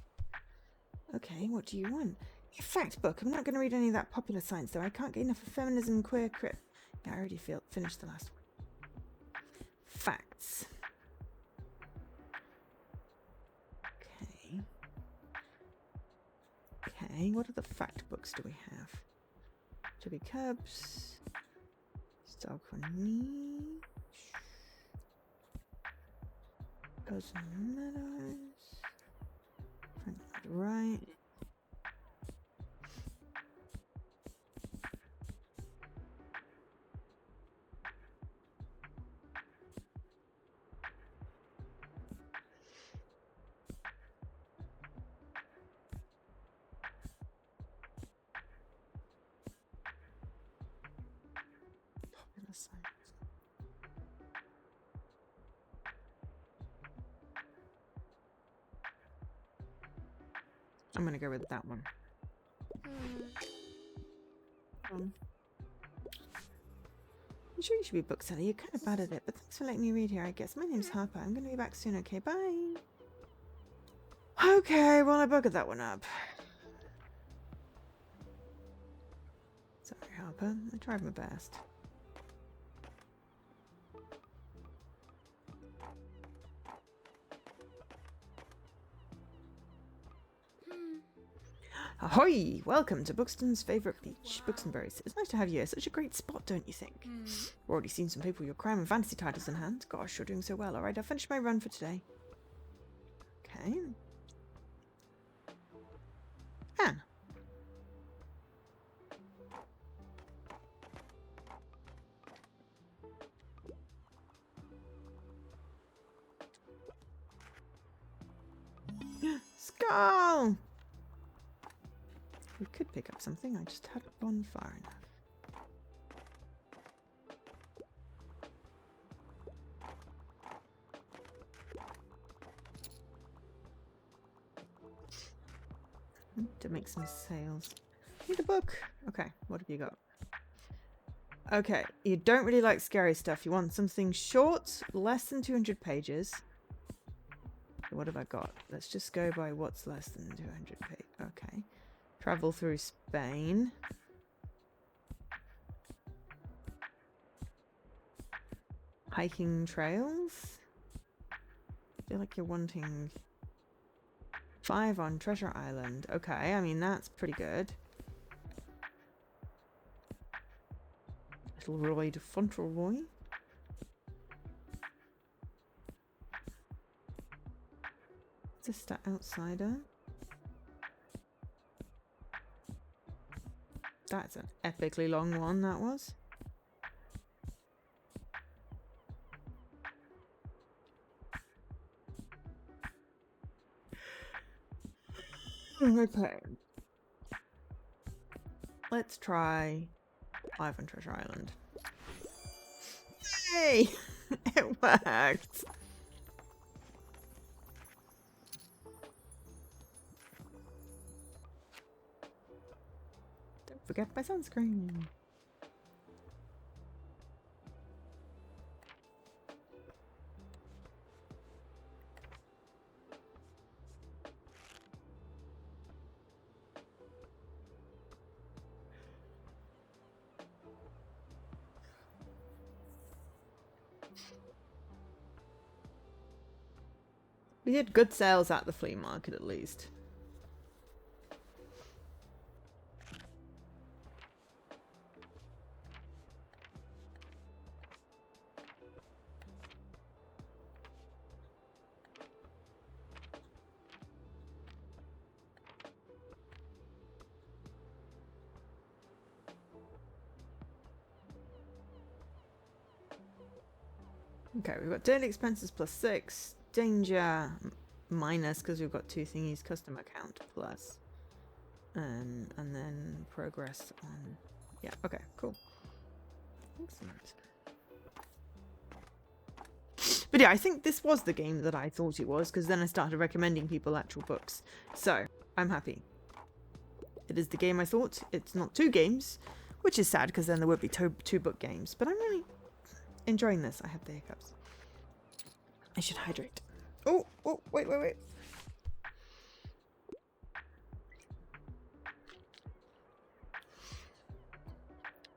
Okay, what do you want? A fact book. I'm not going to read any of that popular science, though. I can't get enough of feminism, queer, crip. Yeah, I already finished the last one. Facts. Okay. Okay, what other fact books do we have? Chubby Cubs. Stock on Niche. Cousin Meadows. Frank Right. Popular science. I'm gonna go with that one. I'm sure you should be a bookseller. You're kind of bad at it, but thanks for letting me read here, I guess. My name's Harper. I'm gonna be back soon, okay? Bye. Okay, well, I buggered that one up. Sorry, Harper. I tried my best. Ahoy! Welcome to Buxton's favourite beach, Buxtonbury's. It's nice to have you here. Such a great spot, don't you think? We've already seen some people with your crime and fantasy titles in hand. Gosh, you're doing so well. Alright, I've finished my run for today. Okay. Anne. Skull! We could pick up something. I just haven't gone far enough. To make some sales. Need a book. Okay, what have you got? Okay, you don't really like scary stuff. You want something short, less than 200 pages. What have I got? Let's just go by what's less than 200 pages. Okay. Travel through Spain. Hiking trails. I feel like you're wanting 5 on Treasure Island. Okay, I mean, that's pretty good. Little Roy de Fauntleroy. Is this the Outsider? That's an epically long one, that was. Okay. Let's try 5 on Treasure Island. Hey! It worked! Don't forget my sunscreen. We had good sales at the flea market, at least. Okay, we've got daily expenses plus 6, danger minus because we've got 2 thingies, customer count plus, and then progress on. Yeah, okay, cool. Excellent. But yeah, I think this was the game that I thought it was, because then I started recommending people actual books. So, I'm happy. It is the game I thought. It's not 2 games, which is sad because then there would be 2 book games. But I'm really enjoying this. I have the hiccups. I should hydrate. Oh, wait.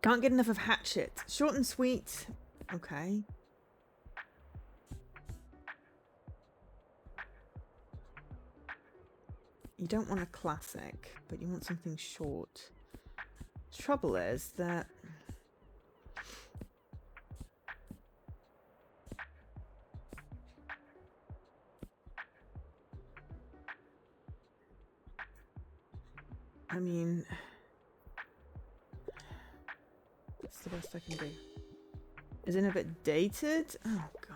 Can't get enough of Hatchet. Short and sweet. Okay. You don't want a classic, but you want something short. Trouble is that I mean, that's the best I can do. Is it a bit dated? Oh god.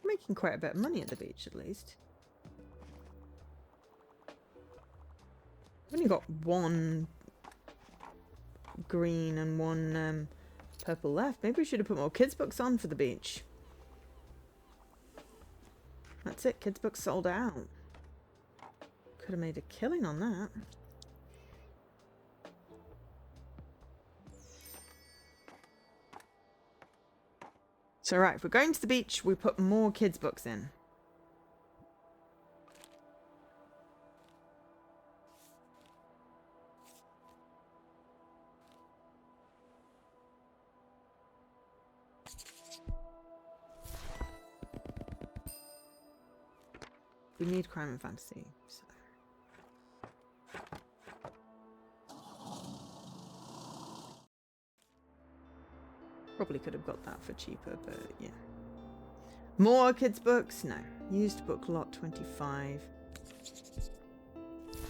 Making quite a bit of money at the beach, at least. I've only got 1 green and 1 purple left. Maybe we should have put more kids' books on for the beach. That's it. Kids' books sold out. Could have made a killing on that. So right, if we're going to the beach, we put more kids' books in. We need crime and fantasy. So. Probably could have got that for cheaper, but yeah. More kids' books? No. Used book lot 25.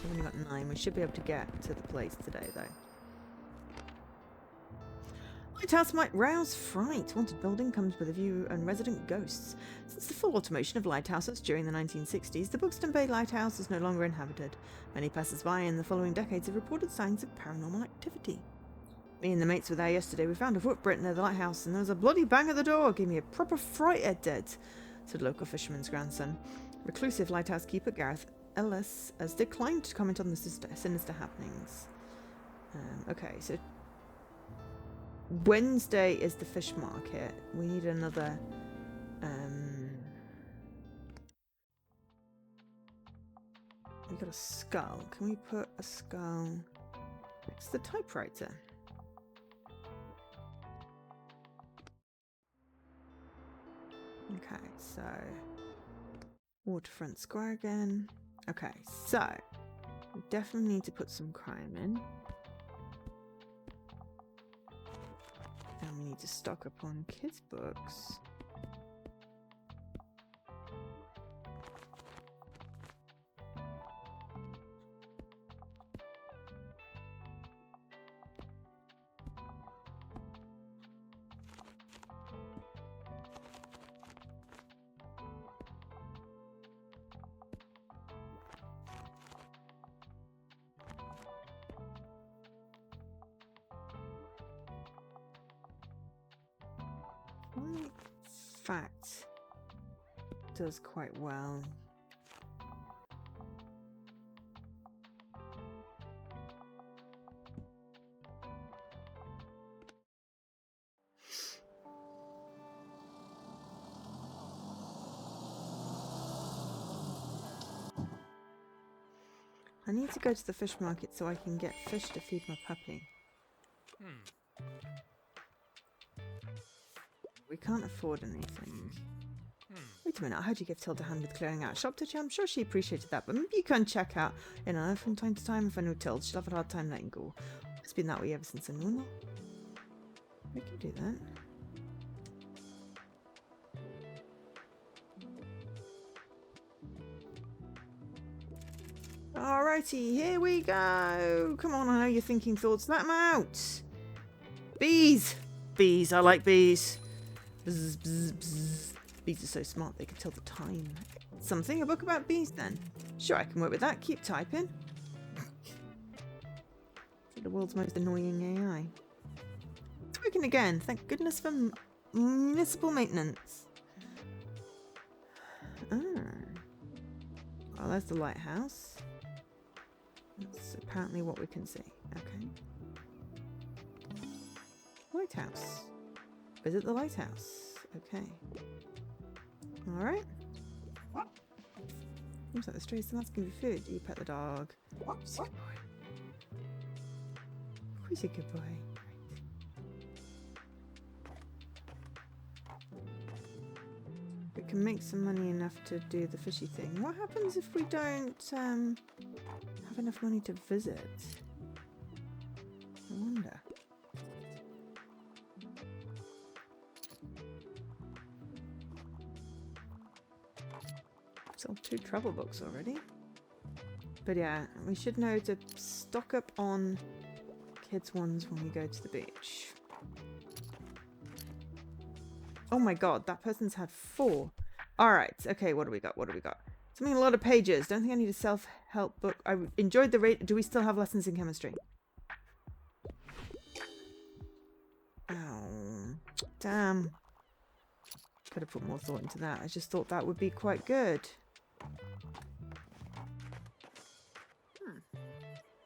We've only got 9. We should be able to get to the place today, though. Lighthouse might rouse fright. Haunted building comes with a view and resident ghosts. Since the full automation of lighthouses during the 1960s, the Buxton Bay Lighthouse is no longer inhabited. Many passers-by in the following decades have reported signs of paranormal activity. Me and the mates were there yesterday. We found a footprint near the lighthouse, and there was a bloody bang at the door. Gave me a proper fright, Ed did, said local fisherman's grandson. Reclusive lighthouse keeper Gareth Ellis has declined to comment on the sinister happenings. Okay, so Wednesday is the fish market. We need another. We got a skull. Can we put a skull next to the typewriter? Okay, so Waterfront Square again. Okay, so we definitely need to put some crime in. And we need to stock up on kids' books. Fact does quite well. I need to go to the fish market so I can get fish to feed my puppy. We can't afford anything. Wait a minute, I heard you give Tilda a hand with clearing out shop, did you? I'm sure she appreciated that, but maybe you can check out, from time to time if I know Tilda. She'll have a hard time letting go. It's been that way ever since I knew her. We can do that. Alrighty, here we go. Come on, I know you're thinking thoughts. Let them out. Bees. Bees, I like bees. Bzz, bzz, bzz. Bees are so smart they can tell the time. Something? A book about bees then? Sure, I can work with that. Keep typing. The world's most annoying AI. It's working again. Thank goodness for municipal maintenance. Well, there's the lighthouse. That's apparently what we can see. Okay. Lighthouse. Visit the lighthouse. Okay. Alright. Looks like the stray still asking for food. You pet the dog. He's a good boy. He's a good boy. We can make some money enough to do the fishy thing. What happens if we don't have enough money to visit? I wonder. Sold 2 travel books already. But yeah, we should know to stock up on kids' ones when we go to the beach. Oh my god, that person's had 4. Alright, okay, what do we got? What do we got? Something a lot of pages. Don't think I need a self-help book. I enjoyed the rate. Do we still have lessons in chemistry? Oh, damn. Could have put more thought into that. I just thought that would be quite good.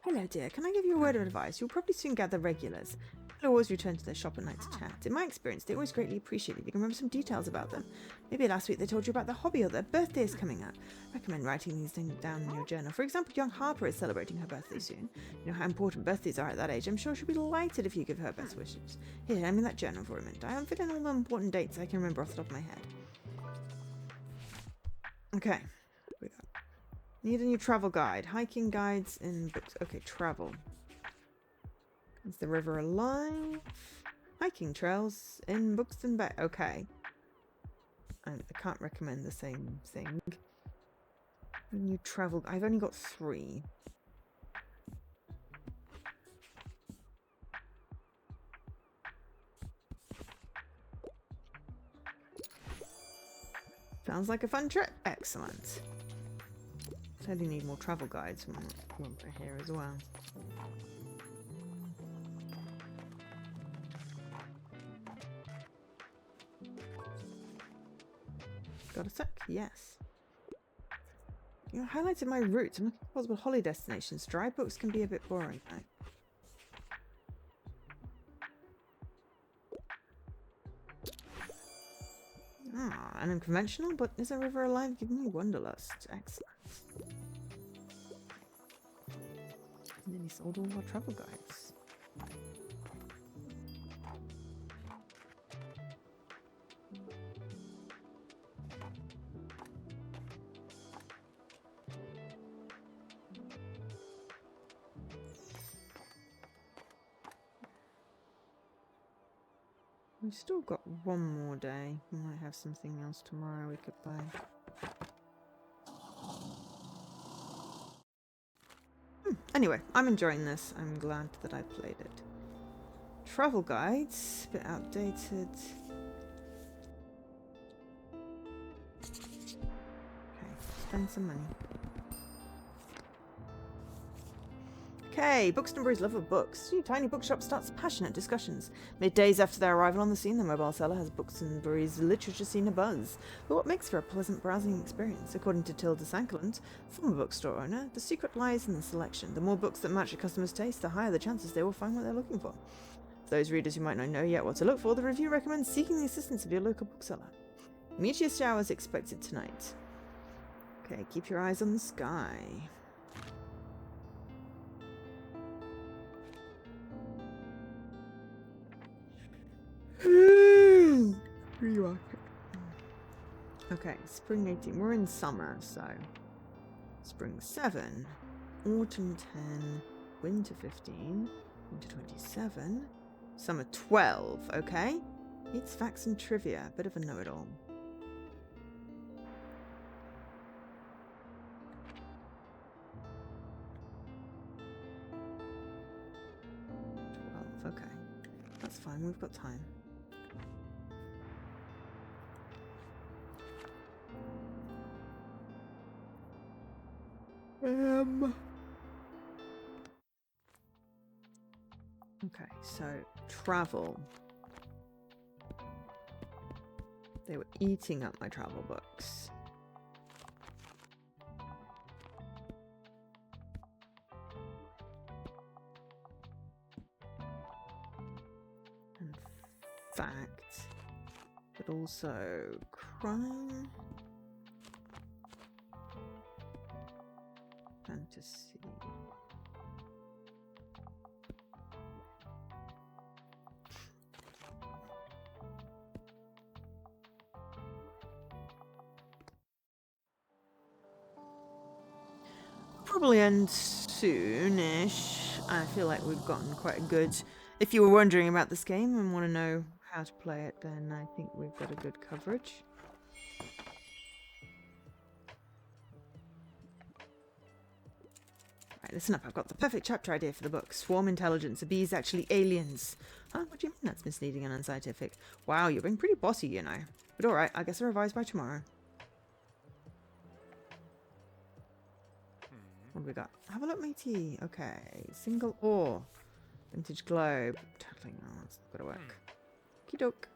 Hello, dear. Can I give you a word of advice? You'll probably soon gather regulars. They'll always return to their shop at night to chat. In my experience, they always greatly appreciate it if you can remember some details about them. Maybe last week they told you about their hobby or their birthday is coming up. I recommend writing these things down in your journal. For example, young Harper is celebrating her birthday soon. You know how important birthdays are at that age. I'm sure she'll be delighted if you give her best wishes. Here, hand me that journal for a minute. I haven't fit in all the important dates I can remember off the top of my head. Okay. We got. Need a new travel guide. Hiking guides in books. Okay, travel. Is the river alive? Hiking trails in Buxton Bay. Okay. I can't recommend the same thing. When you travel, I've only got 3. Sounds like a fun trip. Excellent. Totally need more travel guides from here as well. Got a sec? Yes. You highlighted my routes. I'm looking for possible holiday destinations. Dry books can be a bit boring, though. Ah, and unconventional, but is a river alive? Give me wanderlust. Excellent. Nearly sold all our travel guides. We've still got one more day. We might have something else tomorrow we could play. Anyway, I'm enjoying this. I'm glad that I played it. Travel guides, a bit outdated. Okay, spend some money. Okay, Buxtonbury's love of books. Tiny Bookshop starts passionate discussions. Middays after their arrival on the scene, the mobile seller has Buxtonbury's literature scene abuzz. But what makes for a pleasant browsing experience? According to Tilda Sankeland, former bookstore owner, the secret lies in the selection. The more books that match a customer's taste, the higher the chances they will find what they're looking for. For those readers who might not know yet what to look for, the review recommends seeking the assistance of your local bookseller. Meteor showers expected tonight. Okay, keep your eyes on the sky. Okay, spring 18. We're in summer, so spring 7, autumn 10, winter 15, winter 27, summer 12. Okay, it's facts and trivia. Bit of a know-it-all. 12. Okay, that's fine. We've got time. Okay, so travel. They were eating up my travel books. And fact, but also crime. Fantasy. Probably end soonish. I feel like we've gotten quite a good. If you were wondering about this game and want to know how to play it, then I think we've got a good coverage. Right, listen up. I've got the perfect chapter idea for the book. Swarm intelligence. Are bees actually aliens? Huh? What do you mean that's misleading and unscientific? Wow, you're being pretty bossy, you know. But alright, I guess I'll revise by tomorrow. What do we got? Have a look, matey. Okay. Single ore. Vintage globe. Totally no, that's not gonna work. Okie doke.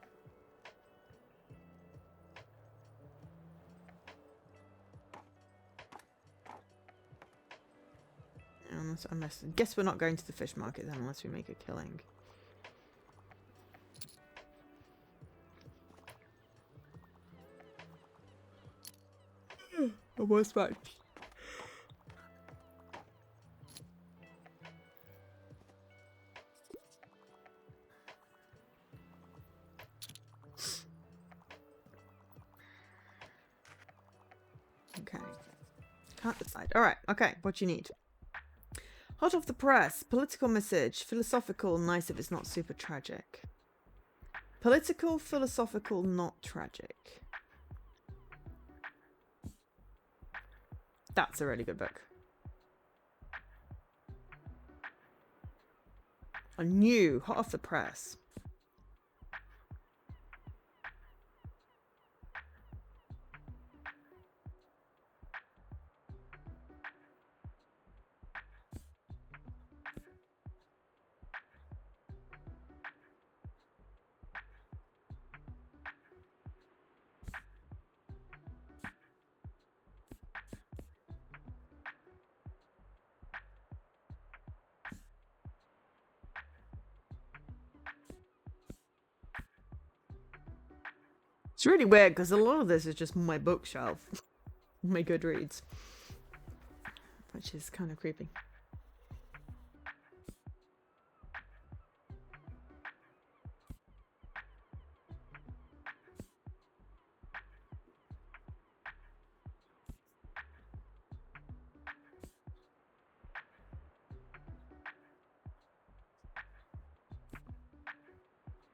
Unless, guess we're not going to the fish market then unless we make a killing. Almost back. Okay. Can't decide. Alright, okay, what you need. Hot off the press, political message, philosophical, nice if it's not super tragic. Political, philosophical, not tragic. That's a really good book. A new, hot off the press. It's really weird because a lot of this is just my bookshelf, my Goodreads, which is kind of creepy.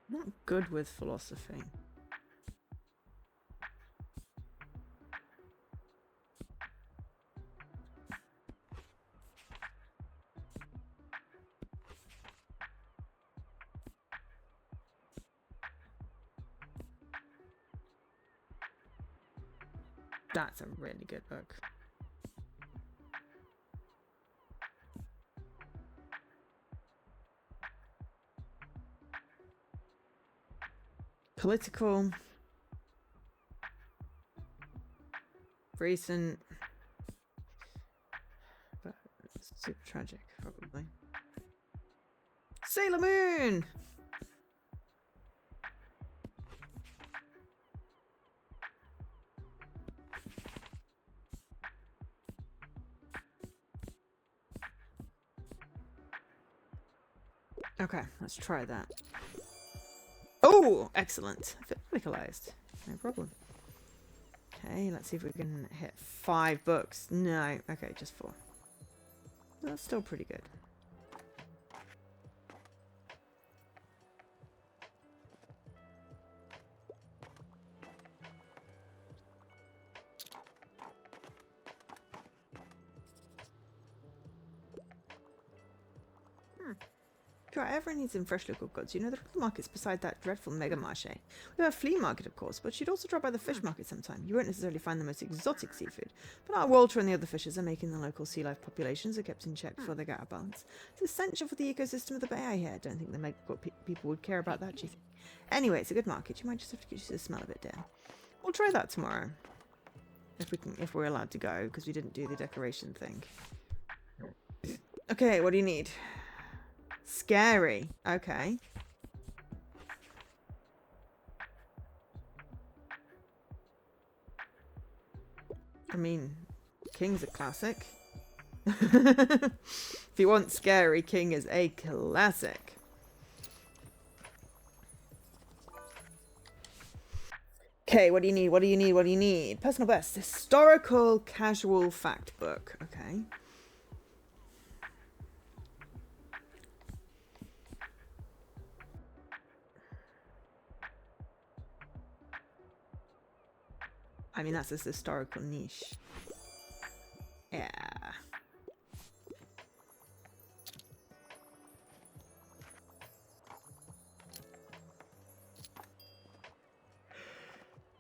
Not good with philosophy. That's a really good book. Political. Recent. But super tragic, probably. Sailor Moon! Okay, let's try that. Oh, excellent. Verticalized. No problem. Okay, let's see if we can hit 5 books. No, okay, just 4. That's still pretty good. Sure, everyone needs some fresh local goods. You know, the little market's beside that dreadful mega marché. We have a flea market, of course, but you'd also drop by the fish market sometime. You won't necessarily find the most exotic seafood, but our Walter and the other fishes are making the local sea life populations are kept in check before they get out of balance. It's essential for the ecosystem of the bay, I hear. I don't think they make what people would care about that, do you think? Anyway, it's a good market. You might just have to get used to the smell of it, dear. We'll try that tomorrow. If we're allowed to go, because we didn't do the decoration thing. Okay, what do you need? Scary. Okay. I mean, King's a classic. If you want scary, King is a classic. Okay, what do you need? What do you need? What do you need? Personal best. Historical casual fact book. Okay. I mean, that's this historical niche. Yeah.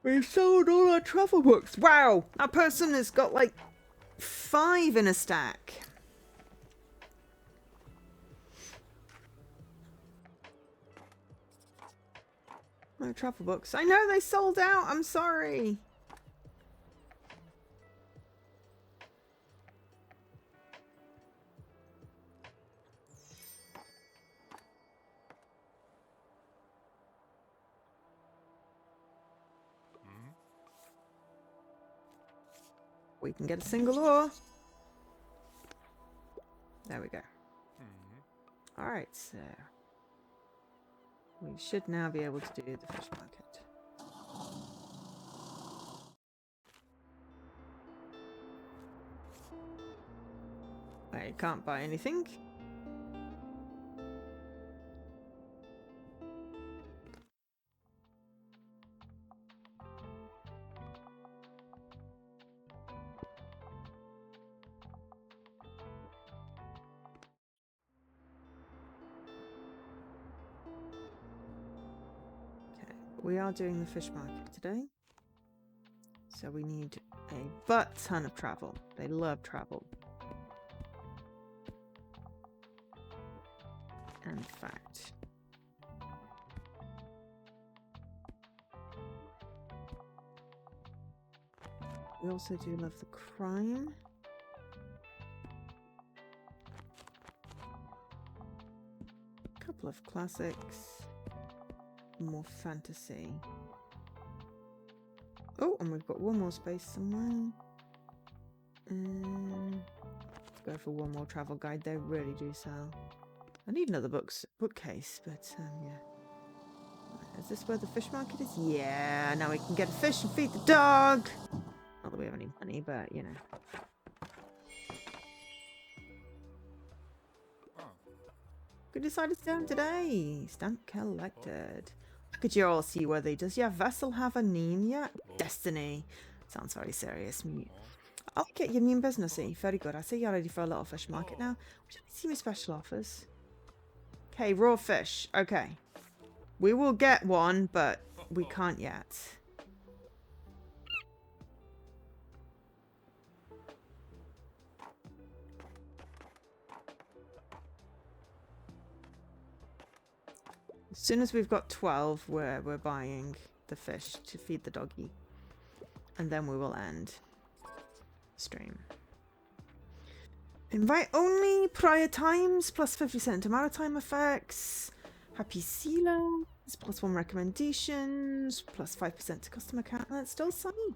We sold all our travel books. Wow! That person has got like 5 in a stack. No travel books. I know they sold out. I'm sorry. We can get a single ore. There we go. Alright, so we should now be able to do the fish market. I can't buy anything. We are doing the fish market today. So we need a butt ton of travel. They love travel. And fact. We also do love the crime. Couple of classics. More fantasy. Oh, and we've got one more space somewhere. Let's go for one more travel guide. They really do sell. I need another bookcase, but yeah. Is this where the fish market is? Yeah, now we can get a fish and feed the dog. Not that we have any money, but you know. We decided to down today. Stamp collected. Could you all see worthy? Does your vessel have a name yet? Destiny. Sounds very serious. I'll get you mean businessy. Very good. I see you're ready for a little fish market now. Would you like to see my special offers? Okay, raw fish. Okay. We will get one, but we can't yet. As soon as we've got 12, we're buying the fish to feed the doggy. And then we will end stream. Invite only, prior times, plus 50% to maritime effects. Happy Sealer, plus 1 recommendations, plus 5% to customer count. That's still sunny.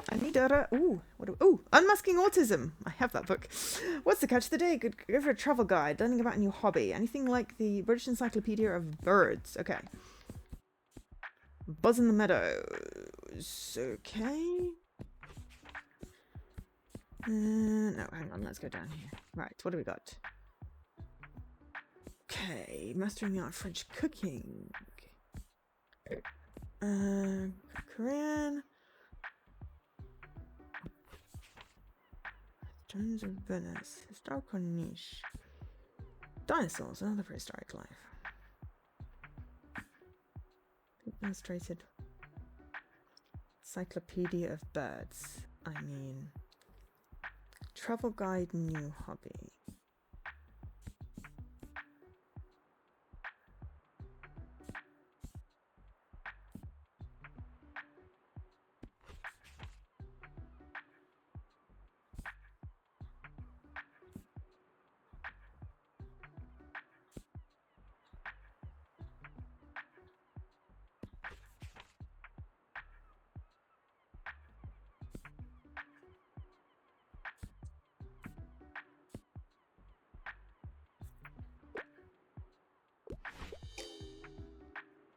I need a... Ooh, Unmasking Autism. I have that book. What's the catch of the day? Good, go for a travel guide, learning about a new hobby. Anything like the British Encyclopedia of Birds. Okay. Buzz in the Meadows. Okay. No, hang on. Let's go down here. Right, what do we got? Okay, mastering the art of French cooking. Korean. Stones of Venice. Historical niche. Dinosaurs, another prehistoric life. Illustrated. Encyclopedia of Birds. I mean... Travel guide, new hobby.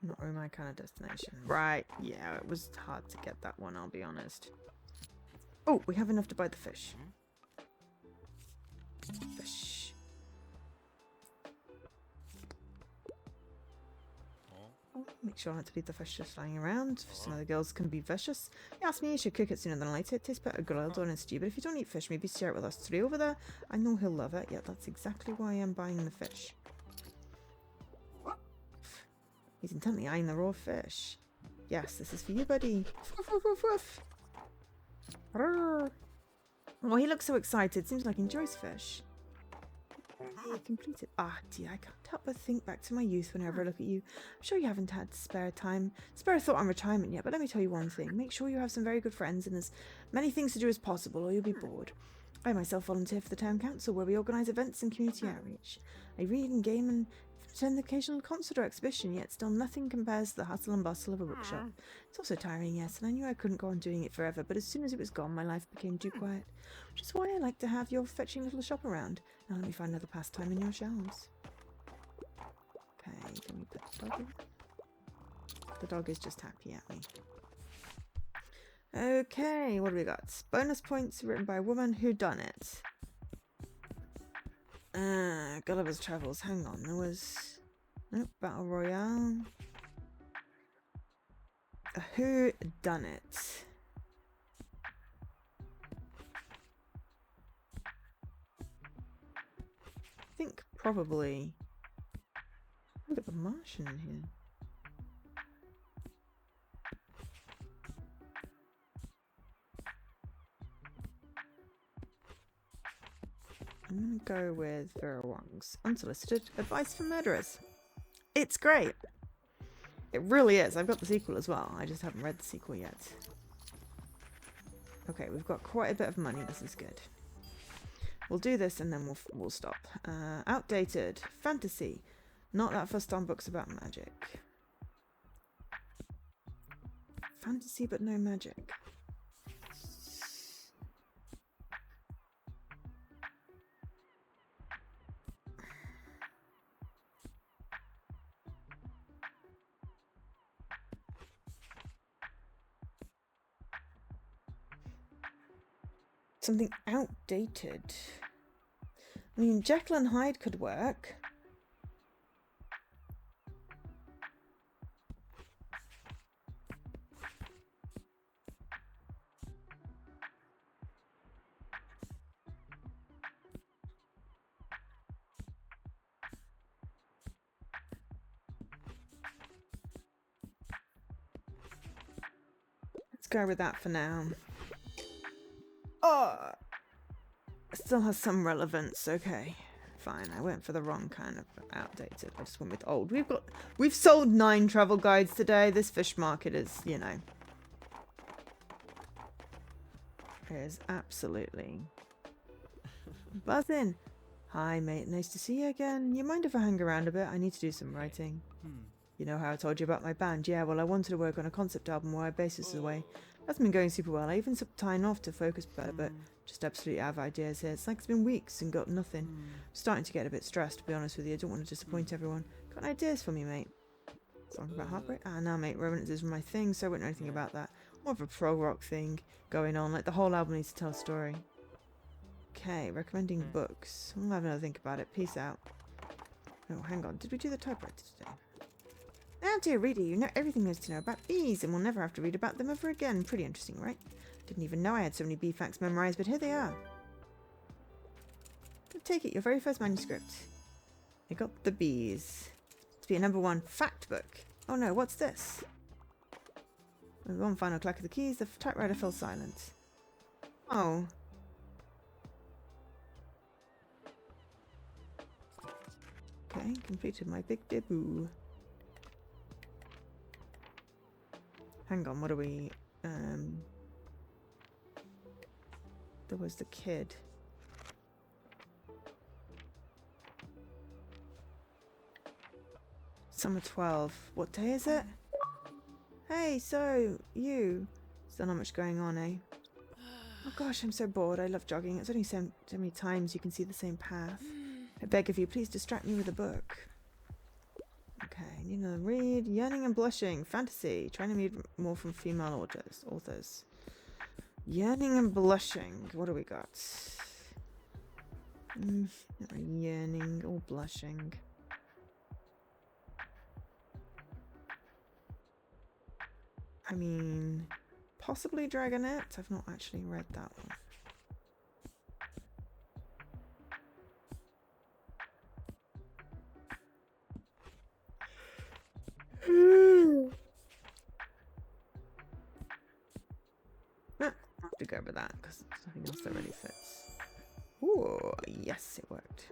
Not really my kind of destination. Right, yeah, it was hard to get that one, I'll be honest. Oh, we have enough to buy the fish. Fish. Oh, make sure not to leave the fish just lying around. Some of the girls can be vicious. He asked me you should cook it sooner than later. It tastes better grilled or in a stew, but if you don't eat fish, maybe share it with us three over there. I know he'll love it. Yeah, that's exactly why I'm buying the fish. He's intently eyeing the raw fish. Yes, this is for you, buddy. Oh, he looks so excited. Seems like he enjoys fish. He completed. Ah, dear, I can't help but think back to my youth whenever I look at you. I'm sure you haven't had spare thought on retirement yet, but let me tell you one thing. Make sure you have some very good friends and as many things to do as possible, or you'll be bored. I myself volunteer for the town council, where we organise events and community outreach. I read and game and attend the occasional concert or exhibition, yet still nothing compares to the hustle and bustle of a bookshop. It's also tiring, yes, and I knew I couldn't go on doing it forever, but as soon as it was gone, my life became too quiet. Which is why I like to have your fetching little shop around. Now let me find another pastime in your shelves. Okay, can we put the dog in? The dog is just happy at me. Okay, what do we got? Bonus points written by a woman who done it. Gulliver's Travels. Hang on, there was... Nope, Battle Royale. Who done it? I think probably... Look at the Martian in here. I'm going to go with Vera Wong's Unsolicited Advice for Murderers. It's great. It really is. I've got the sequel as well. I just haven't read the sequel yet. Okay, we've got quite a bit of money. This is good. We'll do this and then we'll stop. Outdated. Fantasy. Not that fussed on books about magic. Fantasy but no magic. Something outdated. I mean, Jekyll and Hyde could work. Let's go with that for now. Oh, it still has some relevance. Okay, fine. I went for the wrong kind of outdated. I just went with old. We've sold 9 travel guides today. This fish market is, you know, is absolutely buzzing. Hi, mate. Nice to see you again. You mind if I hang around a bit? I need to do some writing. You know how I told you about my band? Yeah, well, I wanted to work on a concept album while bassist is away. Hasn't been going super well. I even took time off to focus better, but just absolutely out of ideas here. It's like it's been weeks and got nothing. Starting to get a bit stressed, to be honest with you. I don't want to disappoint everyone. Got ideas for me, mate? Song about heartbreak? Ah, no, mate. Romance is my thing, so I wouldn't know anything about that. More of a prog rock thing going on. Like, the whole album needs to tell a story. Okay, recommending books. I'll have another think about it. Peace out. Oh, hang on. Did we do the typewriter today? Now, dear reader, you know everything there is to know about bees, and we'll never have to read about them ever again. Pretty interesting, right? Didn't even know I had so many bee facts memorized, but here they are. Take it, your very first manuscript. I got the bees. To be a #1 fact book. Oh no, what's this? With one final clack of the keys, the typewriter fell silent. Oh. Okay, completed my big debut. Hang on, what are we... There was the kid. Summer 12. What day is it? Hey, so, you... Still not much going on, eh? Oh gosh, I'm so bored. I love jogging. It's only so many times you can see the same path. I beg of you, please distract me with a book. Okay, need another read. Yearning and Blushing. Fantasy. Trying to read more from female authors. Yearning and Blushing. What do we got? Yearning or blushing. I mean, possibly Dragonette. I've not actually read that one. I'll have to go with that because there's nothing else that really fits. Ooh, yes, it worked.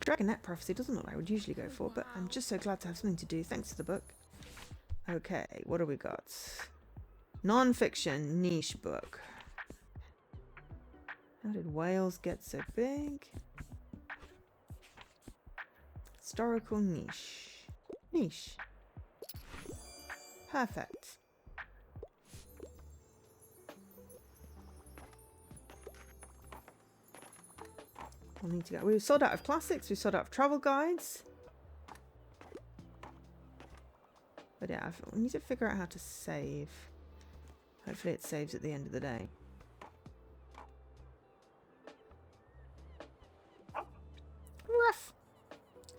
Dragonette Prophecy doesn't look like I would usually go for, but I'm just so glad to have something to do thanks to the book. Okay, what do we got? Non-fiction niche book. How did Wales get so big? Historical niche. Niche. Perfect. We'll need to go. We've sold out of classics. We've sold out of travel guides. But yeah, we need to figure out how to save. Hopefully it saves at the end of the day. Ruff!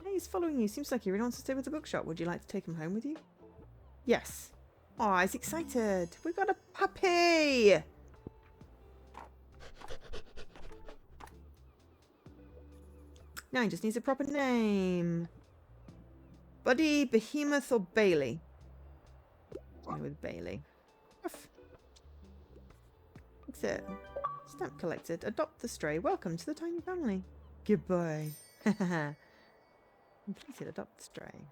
Hey, he's following you. Seems like he really wants to stay with the bookshop. Would you like to take him home with you? Yes. Oh, he's excited. We got a puppy! Now he just needs a proper name. Buddy, Behemoth, or Bailey? Go with Bailey. Ruff. That's it. Stamp collected. Adopt the stray. Welcome to the tiny family. Goodbye. Completed. Adopt the stray.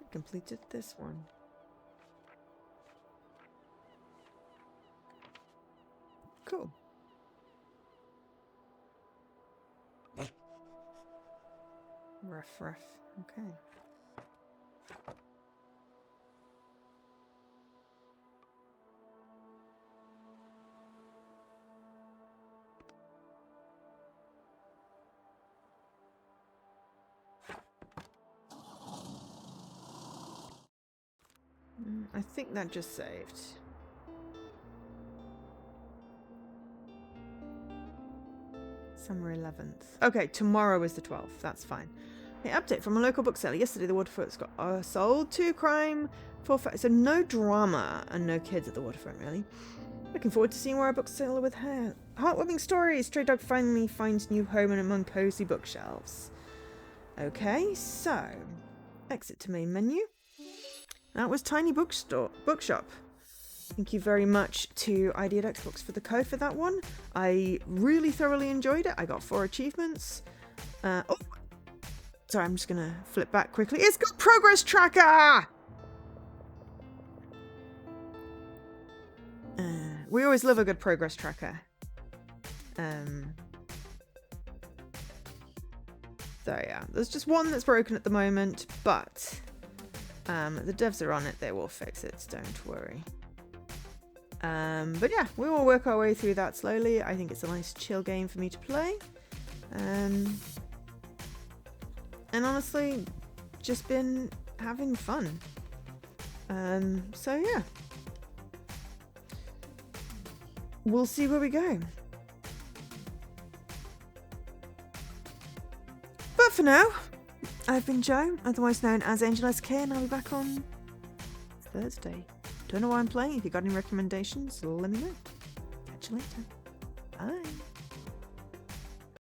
I completed this one. Cool. Rough. Okay. I think that just saved. Summer 11th. Okay, tomorrow is the 12th. That's fine. Hey, update from a local bookseller. Yesterday, the Waterfront's got sold. 2 crime, 4 so no drama and no kids at the Waterfront, really. Looking forward to seeing where our bookseller with her. Heartwarming stories. Stray dog finally finds new home and among cozy bookshelves. Okay, so exit to main menu. That was Tiny Bookshop. Thank you very much to Ideadex Books for the code for that one. I really thoroughly enjoyed it. I got 4 achievements. Sorry, I'm just gonna flip back quickly. It's got progress tracker! We always love a good progress tracker. So yeah, there's just one that's broken at the moment, but the devs are on it. They will fix it, don't worry. But yeah, we will work our way through that slowly. I think it's a nice chill game for me to play. And honestly, just been having fun. So yeah. We'll see where we go. But for now, I've been Jo, otherwise known as Angel SK, and I'll be back on Thursday. Don't know why I'm playing. If you've got any recommendations, let me know. Catch you later. Bye.